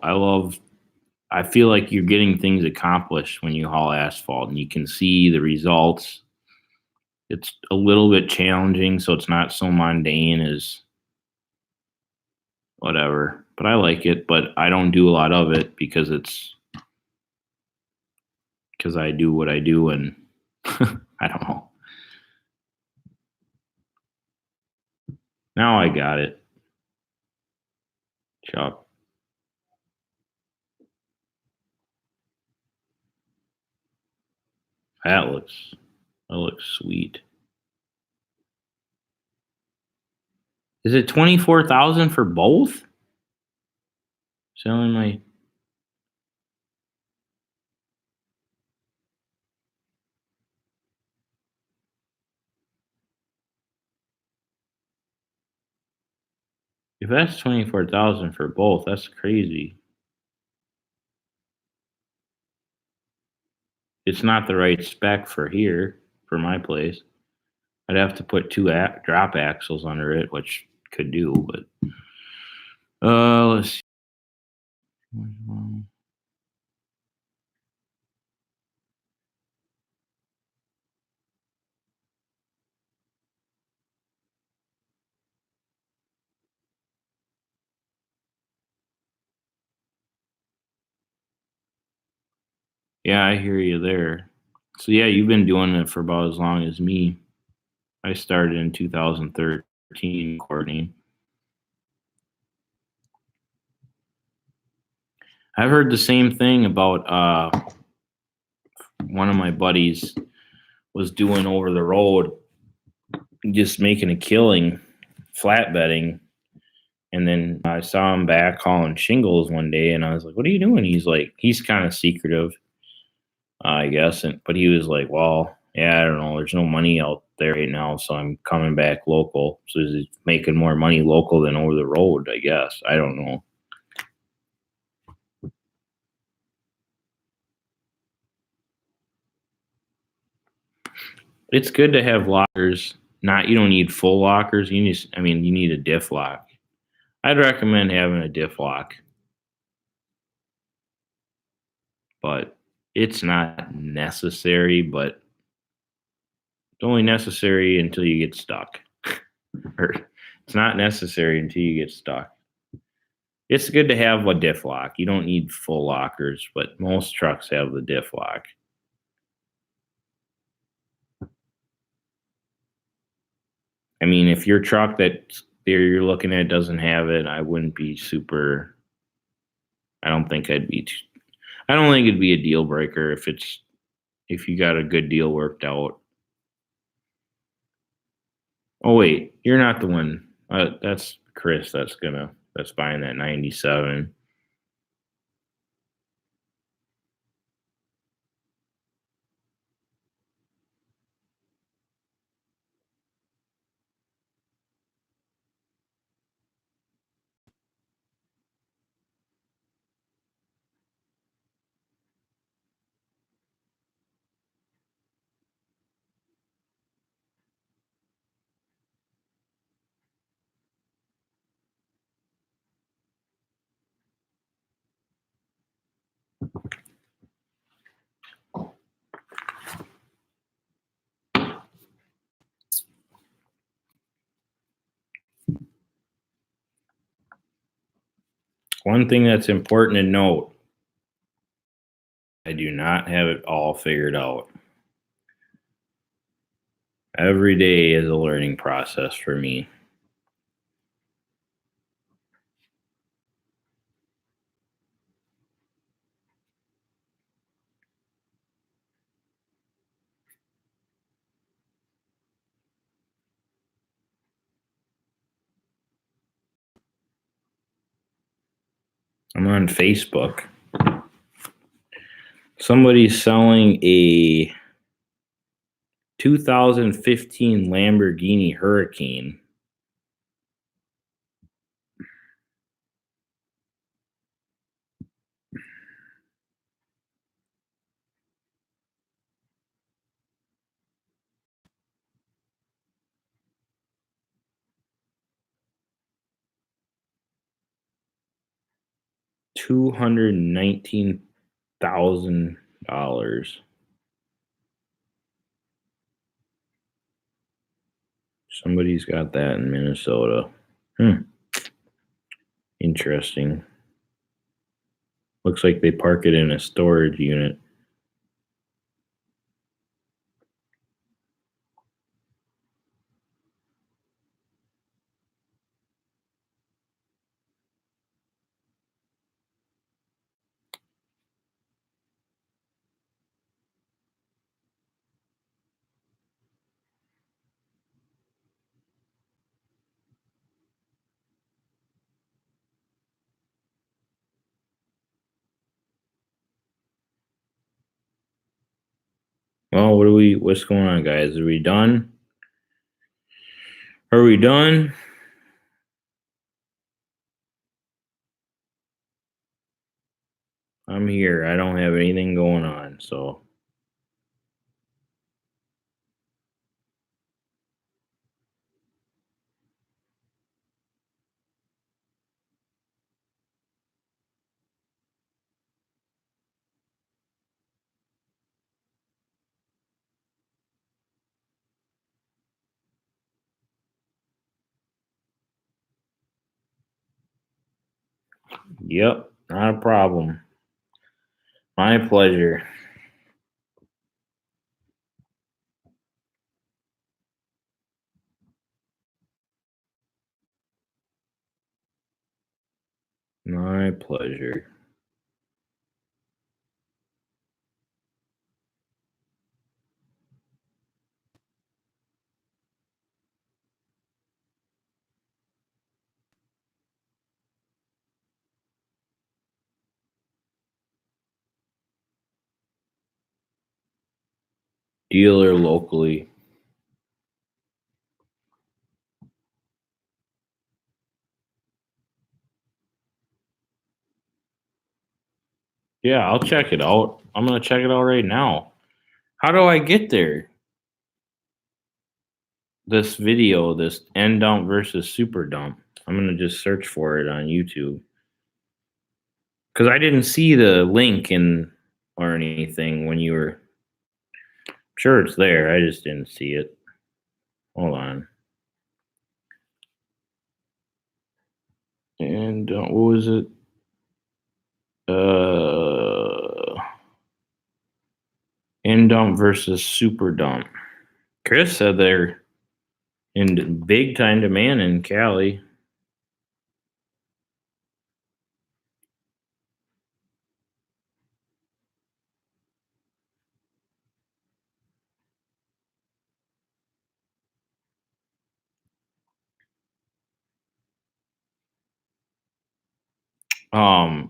I feel like you're getting things accomplished when you haul asphalt and you can see the results. It's a little bit challenging, so it's not so mundane as whatever. But I like it, but I don't do a lot of it because I do what I do and I don't know. Now I got it. Chuck. That looks sweet. Is it 24,000 for both? Selling my If that's 24,000 for both, that's crazy. It's not the right spec for here, for my place. I'd have to put two drop axles under it, which could do, but let's see. Yeah, I hear you there. So yeah, you've been doing it for about as long as me. I started in 2013, Courtney. I've heard the same thing about one of my buddies was doing over the road, just making a killing, flatbedding. And then I saw him back hauling shingles one day, and I was like, "What are you doing?" He's like, he's kind of secretive, I guess. But he was like, "Well, yeah, I don't know. There's no money out there right now, so I'm coming back local." So he's making more money local than over the road, I guess. I don't know. It's good to have lockers. You don't need full lockers. You need a diff lock. I'd recommend having a diff lock, but it's not necessary. But it's only necessary until you get stuck. Or it's not necessary until you get stuck. It's good to have a diff lock. You don't need full lockers, but most trucks have the diff lock. I mean, if your truck that you're looking at doesn't have it, I wouldn't be super. I don't think I'd be. I don't think it'd be a deal breaker if you got a good deal worked out. Oh wait, you're not the one. That's Chris. That's buying that 97. One thing that's important to note: I do not have it all figured out. Every day is a learning process for me. I'm on Facebook. Somebody's selling a 2015 Lamborghini Hurricane. $219,000. Somebody's got that in Minnesota. Interesting. Looks like they park it in a storage unit. Well, what's going on, guys? Are we done? Are we done? I'm here. I don't have anything going on, so. Yep, not a problem. My pleasure. My pleasure. Dealer locally. Yeah, I'll check it out. I'm gonna check it out right now. How do I get there? This video, this N dump versus super dump. I'm gonna just search for it on YouTube. Because I didn't see the link in or anything when you were sure it's there. I just didn't see it. Hold on. And what was it? N dump versus super dump. Chris said they're in big time demand in Cali.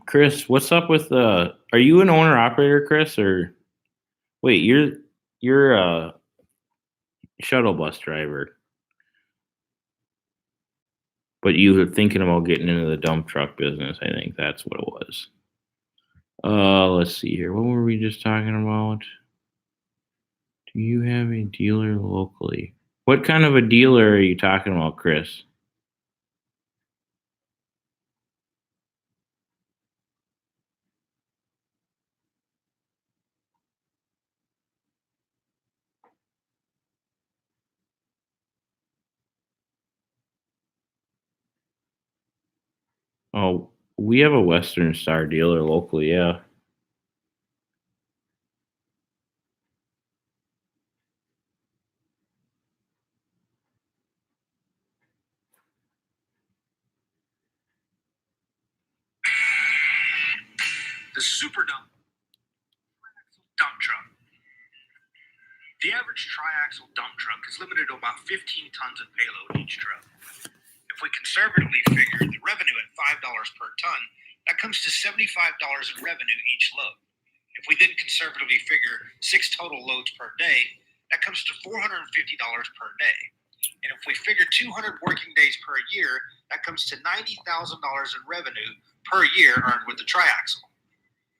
Chris, what's up with are you an owner operator, Chris, or wait, you're a shuttle bus driver, but you were thinking about getting into the dump truck business. I think that's what it was. Let's see here. What were we just talking about? Do you have a dealer locally? What kind of a dealer are you talking about, Chris? Oh, we have a Western Star dealer locally, yeah. The super dump truck. The average triaxle dump truck is limited to about 15 tons of payload each truck. If we conservatively figure the revenue at $5 per ton, that comes to $75 in revenue each load. If we then conservatively figure 6 total loads per day, that comes to $450 per day. And if we figure 200 working days per year, that comes to $90,000 in revenue per year earned with the triaxle.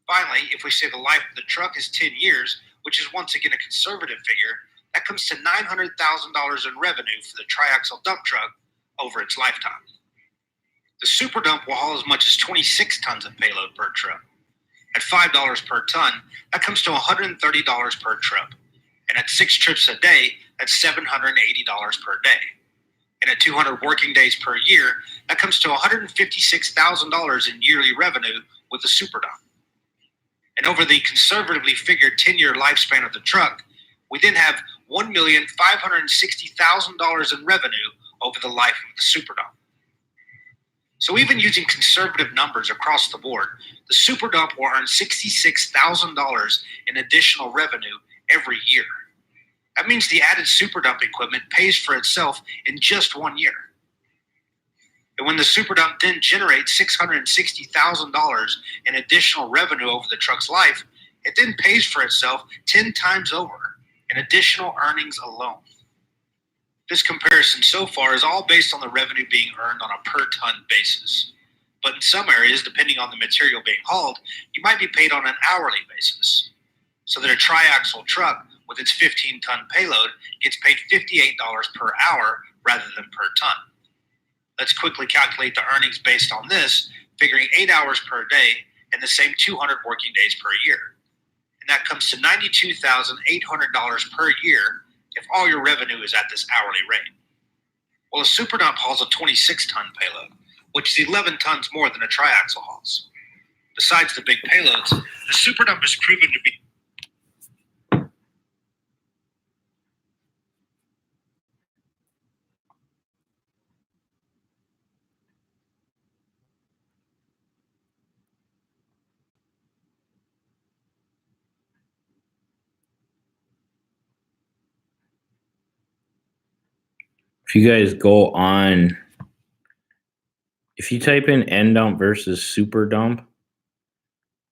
Finally, if we say the life of the truck is 10 years, which is once again a conservative figure, that comes to $900,000 in revenue for the triaxle dump truck over its lifetime. The super dump will haul as much as 26 tons of payload per trip. At $5 per ton, that comes to $130 per trip. And at 6 trips a day, that's $780 per day. And at 200 working days per year, that comes to $156,000 in yearly revenue with the super dump. And over the conservatively figured 10-year lifespan of the truck, we then have $1,560,000 in revenue over the life of the super dump. So even using conservative numbers across the board, the super dump will earn $66,000 in additional revenue every year. That means the added super dump equipment pays for itself in just 1 year. And when the super dump then generates $660,000 in additional revenue over the truck's life, it then pays for itself 10 times over in additional earnings alone. This comparison so far is all based on the revenue being earned on a per ton basis. But in some areas, depending on the material being hauled, you might be paid on an hourly basis. So that a triaxle truck with its 15-ton payload gets paid $58 per hour rather than per ton. Let's quickly calculate the earnings based on this, figuring 8 hours per day and the same 200 working days per year. And that comes to $92,800 per year if all your revenue is at this hourly rate. Well, a super dump hauls a 26-ton payload, which is 11 tons more than a triaxle hauls. Besides the big payloads, the super dump is proven to be If you guys go on, if you type in end dump versus super dump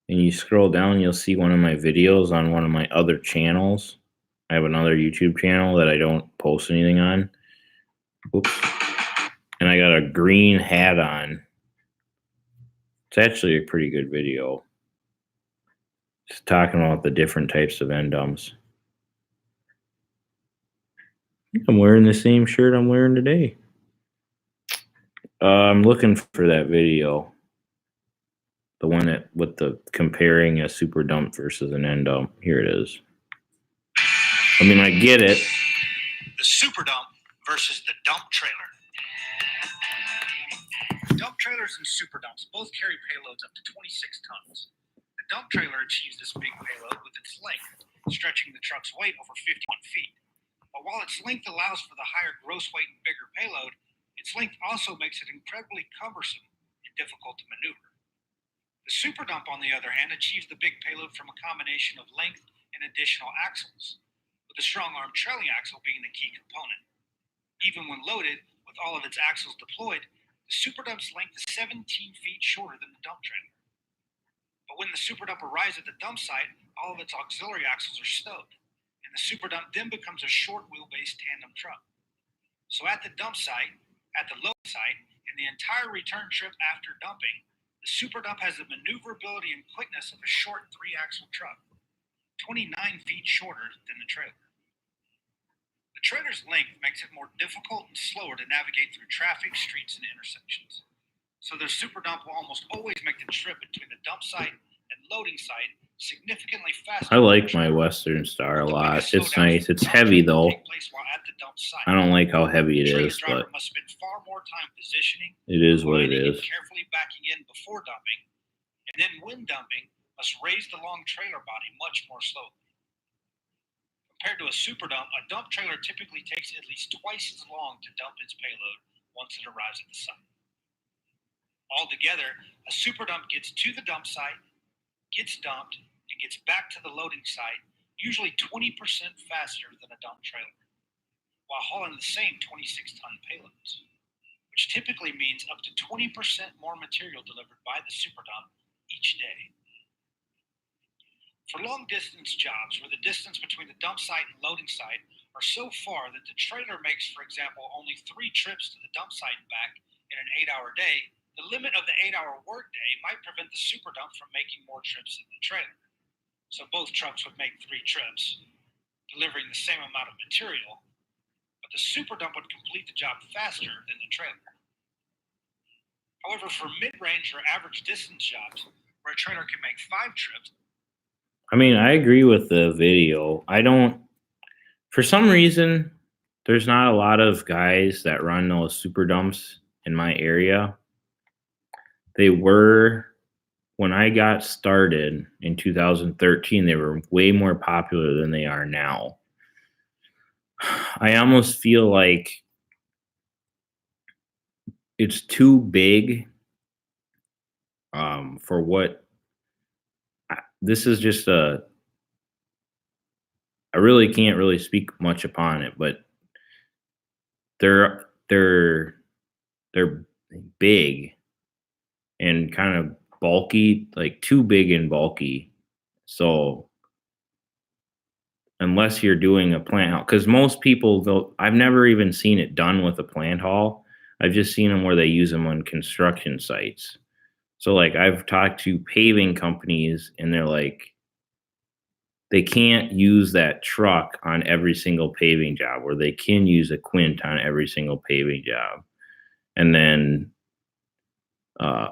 and you scroll down, you'll see one of my videos on one of my other channels. I have another YouTube channel that I don't post anything on. Oops. And I got a green hat on. It's actually a pretty good video. Just talking about the different types of end dumps. I'm wearing the same shirt I'm wearing today. I'm looking for that video. The one that with the comparing a super dump versus an end dump. Here it is. I mean, I get it. the super dump versus the dump trailer. Dump trailers and super dumps both carry payloads up to 26 tons. The dump trailer achieves this big payload with its length, stretching the truck's weight over 51 feet. But while its length allows for the higher gross weight and bigger payload, its length also makes it incredibly cumbersome and difficult to maneuver. The super dump, on the other hand, achieves the big payload from a combination of length and additional axles, with the strong arm trailing axle being the key component. Even when loaded, with all of its axles deployed, the super dump's length is 17 feet shorter than the dump trailer. But when the super dump arrives at the dump site, all of its auxiliary axles are stowed, and the super dump then becomes a short wheelbase tandem truck. So at the dump site, at the load site, and the entire return trip after dumping, the super dump has the maneuverability and quickness of a short 3-axle truck, 29 feet shorter than the trailer. The trailer's length makes it more difficult and slower to navigate through traffic, streets, and intersections. So the super dump will almost always make the trip between the dump site and loading site significantly faster. I like my Western Star a lot. It's nice. It's heavy though. I don't like how heavy it is, but must spend far more time positioning. It is what it is. Carefully backing in before dumping, and then when dumping, must raise the long trailer body much more slowly. Compared to a super dump, a dump trailer typically takes at least twice as long to dump its payload once it arrives at the site. Altogether, a super dump gets to the dump site, gets dumped, and gets back to the loading site usually 20% faster than a dump trailer, while hauling the same 26-ton payloads, which typically means up to 20% more material delivered by the super dump each day. For long distance jobs where the distance between the dump site and loading site are so far that the trailer makes, for example, only 3 trips to the dump site and back in an 8-hour day, the limit of the 8-hour workday might prevent the super dump from making more trips in the trailer. So both trucks would make 3 trips, delivering the same amount of material, but the super dump would complete the job faster than the trailer. However, for mid-range or average distance jobs where a trailer can make 5 trips, I mean, I agree with the video. I don't, for some reason, there's not a lot of guys that run those super dumps in my area. They were, when I got started in 2013, they were way more popular than they are now. I almost feel like it's too big for what this is just a I really can't really speak much upon it, but they're big and kind of bulky, like too big and bulky. So unless you're doing a plant haul, because most people, though, I've never even seen it done with a plant haul. I've just seen them where they use them on construction sites. So like I've talked to paving companies and they're like, they can't use that truck on every single paving job, where they can use a quint on every single paving job. And then,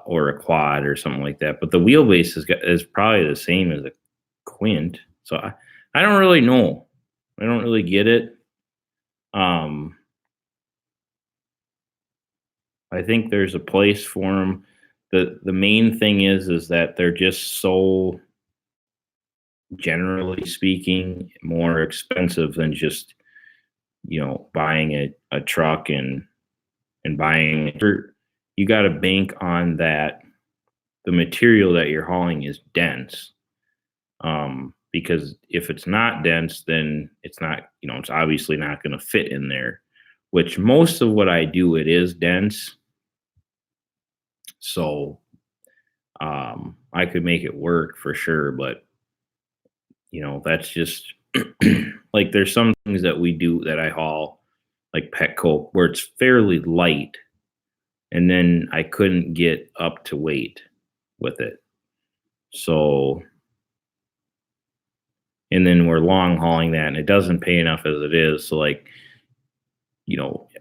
or a quad or something like that. But the wheelbase is probably the same as a quint. So I don't really know. I don't really get it. I think there's a place for them. The main thing is that they're just so, generally speaking, more expensive than just, buying a truck and buying. You got to bank on that the material that you're hauling is dense. Because if it's not dense, then it's not, it's obviously not going to fit in there, which most of what I do, it is dense. So I could make it work for sure, but that's just like there's some things that we do that I haul, like Petco, where it's fairly light, and then I couldn't get up to weight with it. So, and then we're long hauling that, and it doesn't pay enough as it is. So like,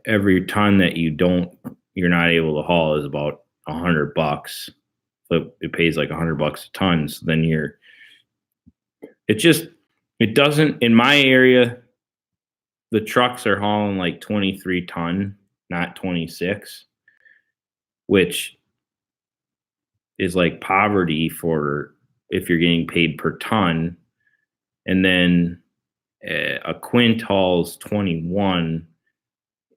every ton that you're not able to haul is about $100. So it pays like $100 a ton. So then it doesn't, in my area, the trucks are hauling like 23 ton, not 26, which is like poverty for if you're getting paid per ton. And then a quint hauls 21,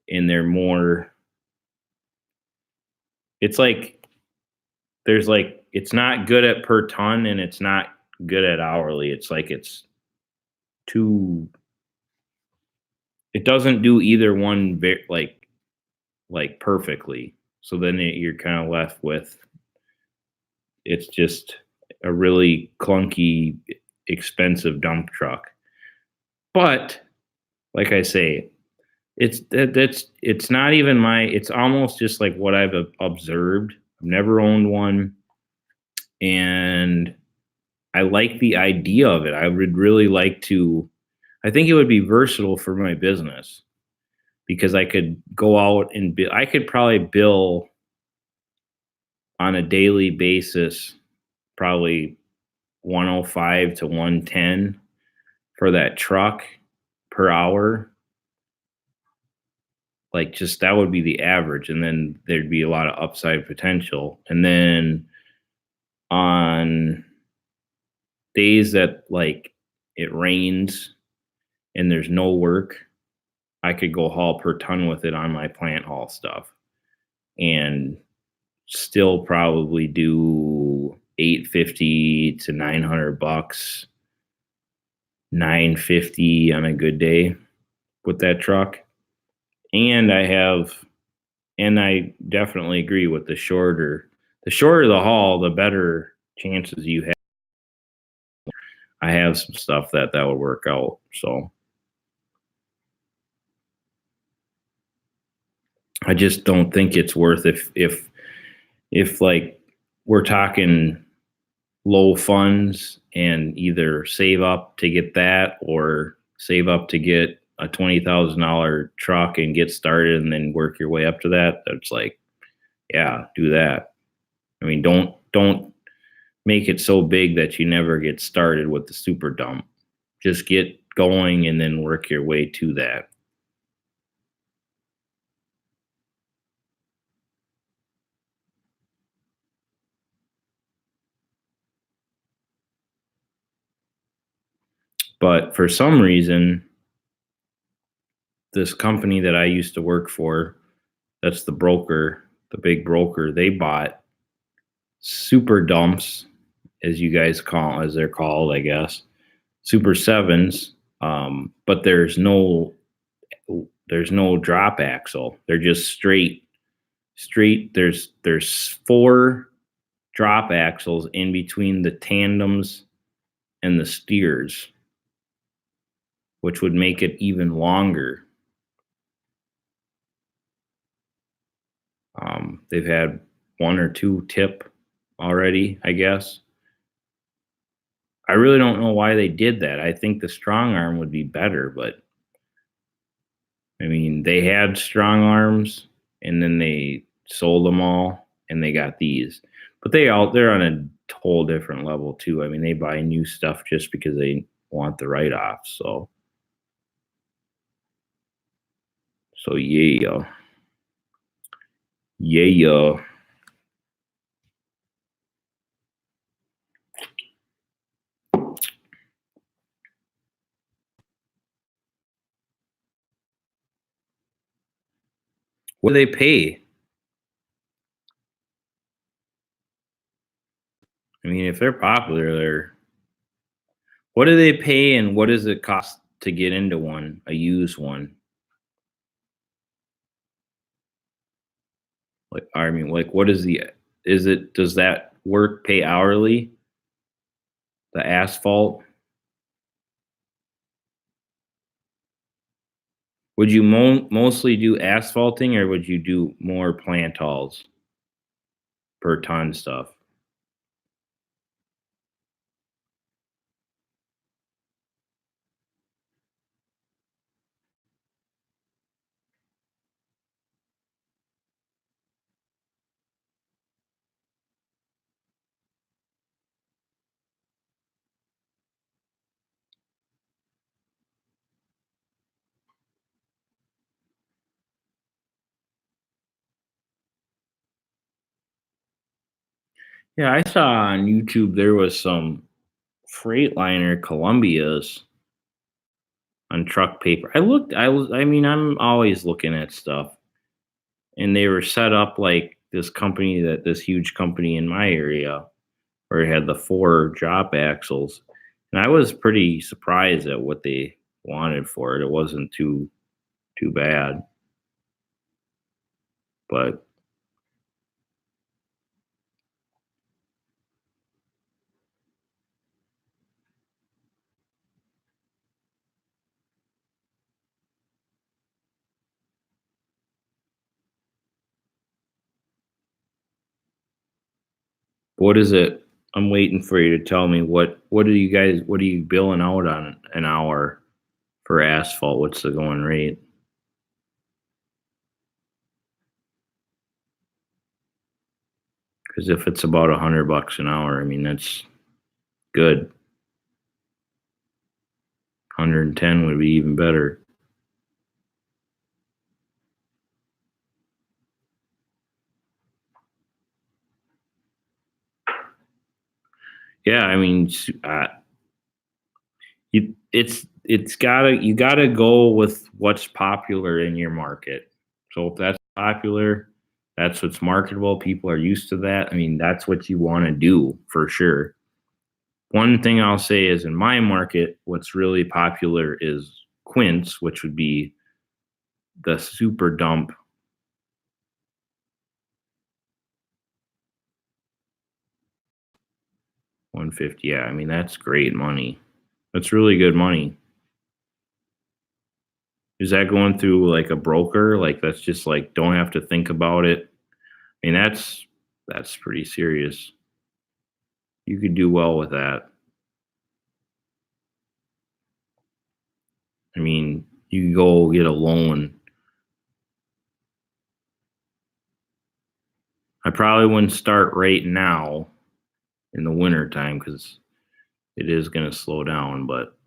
and they're more, it's like, there's like, it's not good at per ton and it's not good at hourly. It's like, it doesn't do either one like perfectly. So then you're kind of left with, it's just a really clunky, expensive dump truck. But like I say, it's not even it's almost just like what I've observed. I've never owned one, and I like the idea of it. I would really like to, I think it would be versatile for my business, because I could go out and I could probably bill on a daily basis, probably 105 to 110 for that truck per hour. Like, just that would be the average, and then there'd be a lot of upside potential. And then on days that like it rains and there's no work, I could go haul per ton with it on my plant haul stuff and still probably do $850 to $900, $950 on a good day with that truck. And I definitely agree with the shorter the haul, the better chances you have. I have some stuff that would work out. So I just don't think it's worth if like we're talking low funds and either save up to get that or save up to get a $20,000 truck and get started and then work your way up to that. That's like, yeah, do that. I mean, don't make it so big that you never get started with the super dump. Just get going and then work your way to that. But for some reason, this company that I used to work for, that's the broker, the big broker, they bought super dumps, as you guys call, as they're called, I guess, super sevens. But there's no drop axle. They're just straight. There's 4 drop axles in between the tandems and the steers, which would make it even longer. They've had 1 or 2 tip already, I guess. I really don't know why they did that. I think the strong arm would be better, but I mean, they had strong arms and then they sold them all and they got these. But they're on a whole different level too. I mean, they buy new stuff just because they want the write off. So yeah. Yeah. What do they pay? I mean, if they're popular, what do they pay and what does it cost to get into one, a used one? Like, I mean, like, what is does that work pay hourly? The asphalt? Would you mostly do asphalting or would you do more plant hauls per ton stuff? Yeah, I saw on YouTube there was some Freightliner Columbias on truck paper. I mean, I'm always looking at stuff. And they were set up like this huge company in my area where it had the 4 drop axles. And I was pretty surprised at what they wanted for it. It wasn't too bad. But what is it? I'm waiting for you to tell me what are you billing out on an hour for asphalt? What's the going rate? Because if it's about $100 an hour, I mean that's good. 110 would be even better. Yeah, I mean, you gotta go with what's popular in your market. So if that's popular, that's what's marketable. People are used to that. I mean, that's what you want to do for sure. One thing I'll say is in my market, what's really popular is quints, which would be the super dump. 150. Yeah, I mean that's great money. That's really good money. Is that going through like a broker? Like that's just like don't have to think about it. I mean, that's pretty serious. You could do well with that. I mean, you could go get a loan. I probably wouldn't start right now in the winter time because it is going to slow down, but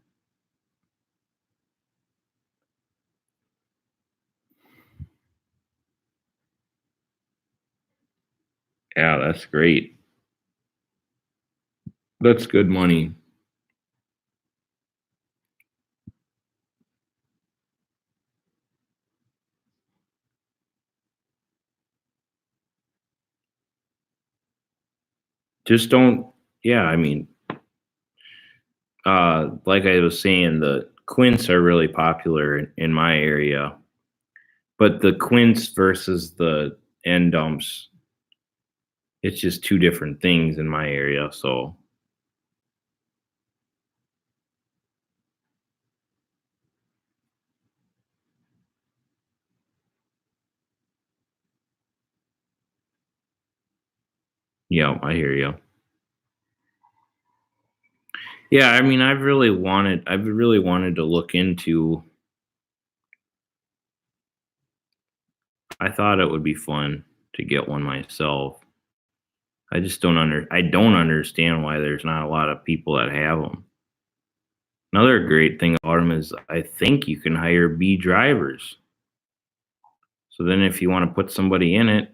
yeah, that's great. That's good money. Just don't, yeah, I mean, like I was saying, the quints are really popular in my area, but the quints versus the end dumps, it's just two different things in my area. So, yeah, I hear you. Yeah, I mean, I've really wanted to look into, I thought it would be fun to get one myself. I don't understand why there's not a lot of people that have them. Another great thing about them is I think you can hire B drivers. So then if you want to put somebody in it,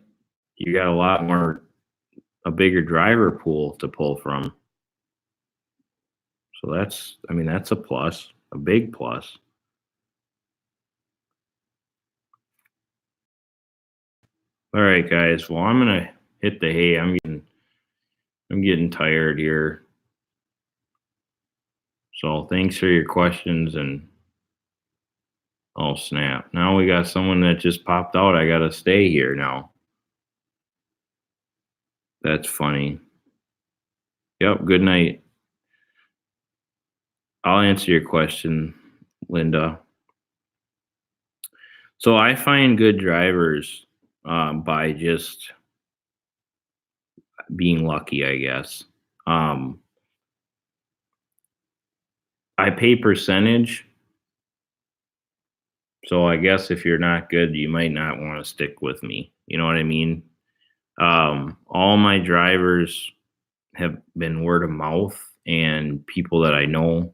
you got a bigger driver pool to pull from. So I mean, that's a plus, a big plus. All right, guys. Well, I'm gonna hit the hay. I'm getting tired here. So thanks for your questions and oh snap. Now we got someone that just popped out. I gotta stay here now. That's funny. Yep, good night. I'll answer your question, Linda. So I find good drivers by just being lucky, I guess. Um, I pay percentage. So I guess if you're not good, you might not want to stick with me. You know what I mean? All my drivers have been word of mouth and people that I know.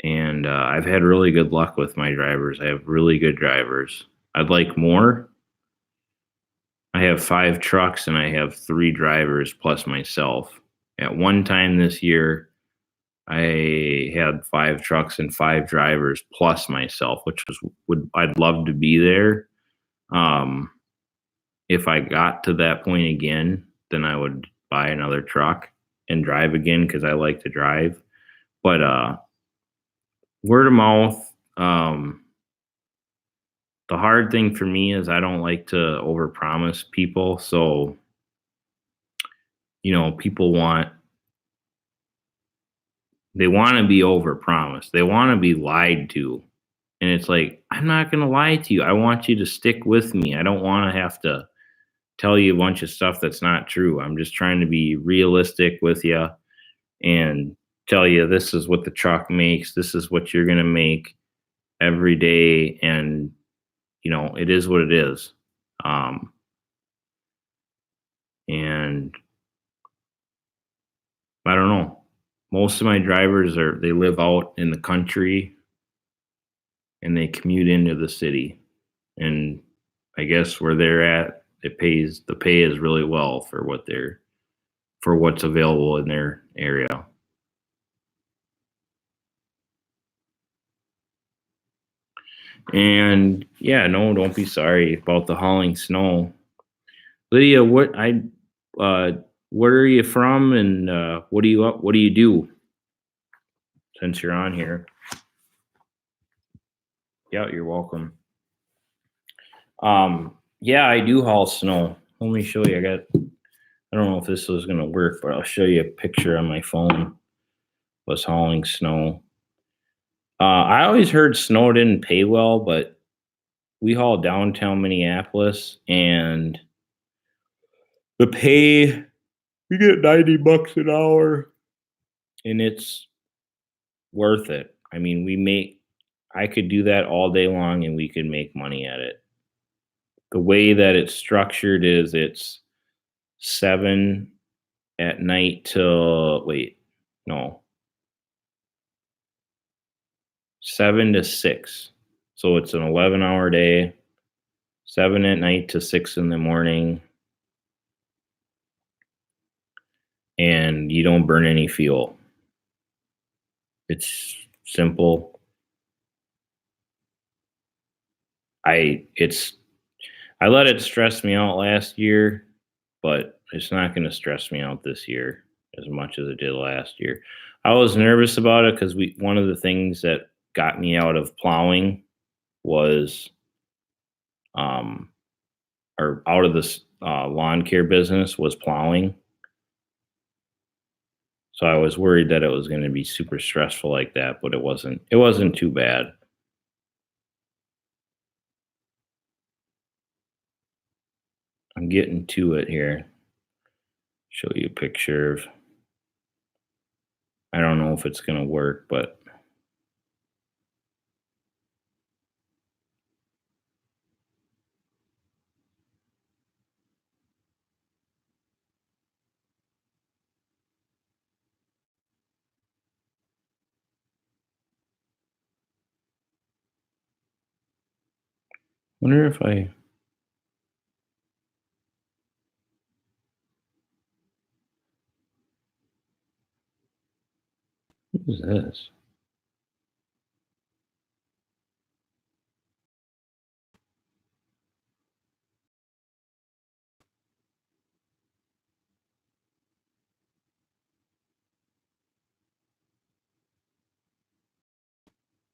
And I've had really good luck with my drivers. I have really good drivers. I'd like more. I have 5 trucks and I have 3 drivers plus myself. At one time this year, I had 5 trucks and 5 drivers plus myself, which I'd love to be there. Um, if I got to that point again, then I would buy another truck and drive again because I like to drive. But word of mouth, the hard thing for me is I don't like to overpromise people. So, people they want to be overpromised. They want to be lied to. And it's like, I'm not going to lie to you. I want you to stick with me. I don't want to have to tell you a bunch of stuff that's not true. I'm just trying to be realistic with you and tell you this is what the truck makes. This is what you're going to make every day. And, it is what it is. And I don't know. Most of my drivers they live out in the country and they commute into the city. And I guess where they're at, the pay is really well for what's available in their area. And yeah, no, don't be sorry about the hauling snow. Lydia, where are you from and what do you do since you're on here? Yeah, you're welcome. Yeah, I do haul snow. Let me show you. I don't know if this is gonna work, but I'll show you a picture on my phone. was hauling snow. I always heard snow didn't pay well, but we haul downtown Minneapolis, and the pay, we get $90 an hour, and it's worth it. I mean, I could do that all day long and we could make money at it. The way that it's structured is it's 7 at night till, wait, no, 7 to 6. So it's an 11-hour day, 7 at night to 6 in the morning. And you don't burn any fuel. It's simple. I let it stress me out last year, but it's not going to stress me out this year as much as it did last year. I was nervous about it because one of the things that got me out of plowing was, or out of this lawn care business was plowing. So I was worried that it was going to be super stressful like that, but it wasn't. It wasn't too bad. I'm getting to it here. Show you a picture of, I don't know if it's going to work, but wonder if I, what is this?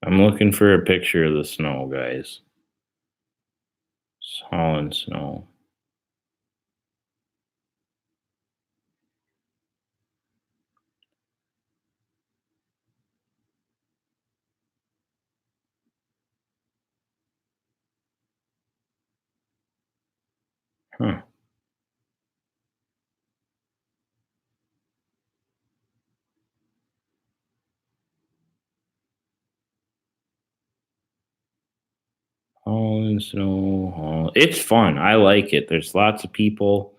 I'm looking for a picture of the snow, guys. It's hauling snow. Huh. Hauling snow. It's fun. I like it. There's lots of people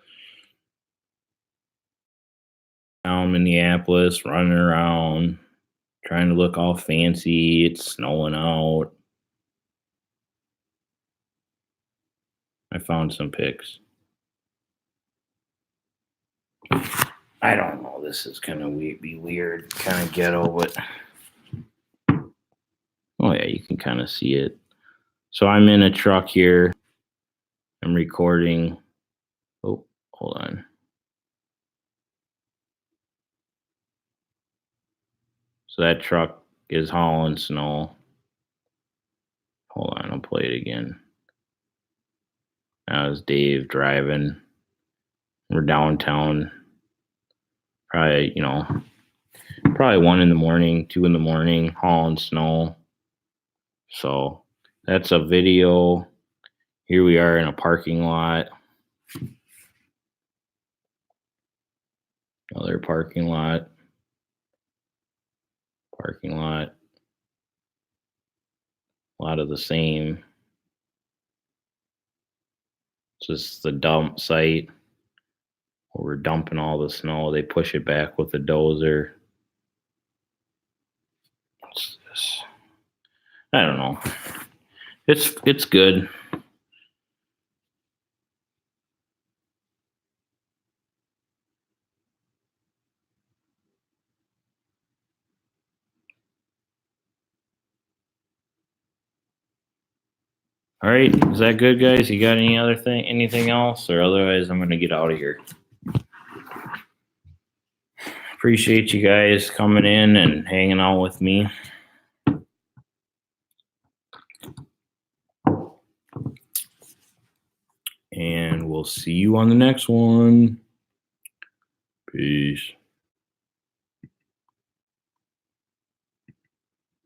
down Minneapolis running around, trying to look all fancy. It's snowing out. I found some pics. I don't know. This is gonna be weird, kind of ghetto, but oh yeah, you can kind of see it. So I'm in a truck here. I'm recording. Oh, hold on. So that truck is hauling snow. Hold on, I'll play it again. That was Dave driving. We're downtown. Probably, probably 1 in the morning, 2 in the morning, hauling snow. So that's a video. Here we are in a parking lot. Another parking lot. Parking lot. A lot of the same. It's just the dump site where we're dumping all the snow. They push it back with a dozer. What's this? I don't know. It's good. All right, is that good, guys? You got anything else, or otherwise I'm gonna get out of here. Appreciate you guys coming in and hanging out with me. And we'll see you on the next one. Peace.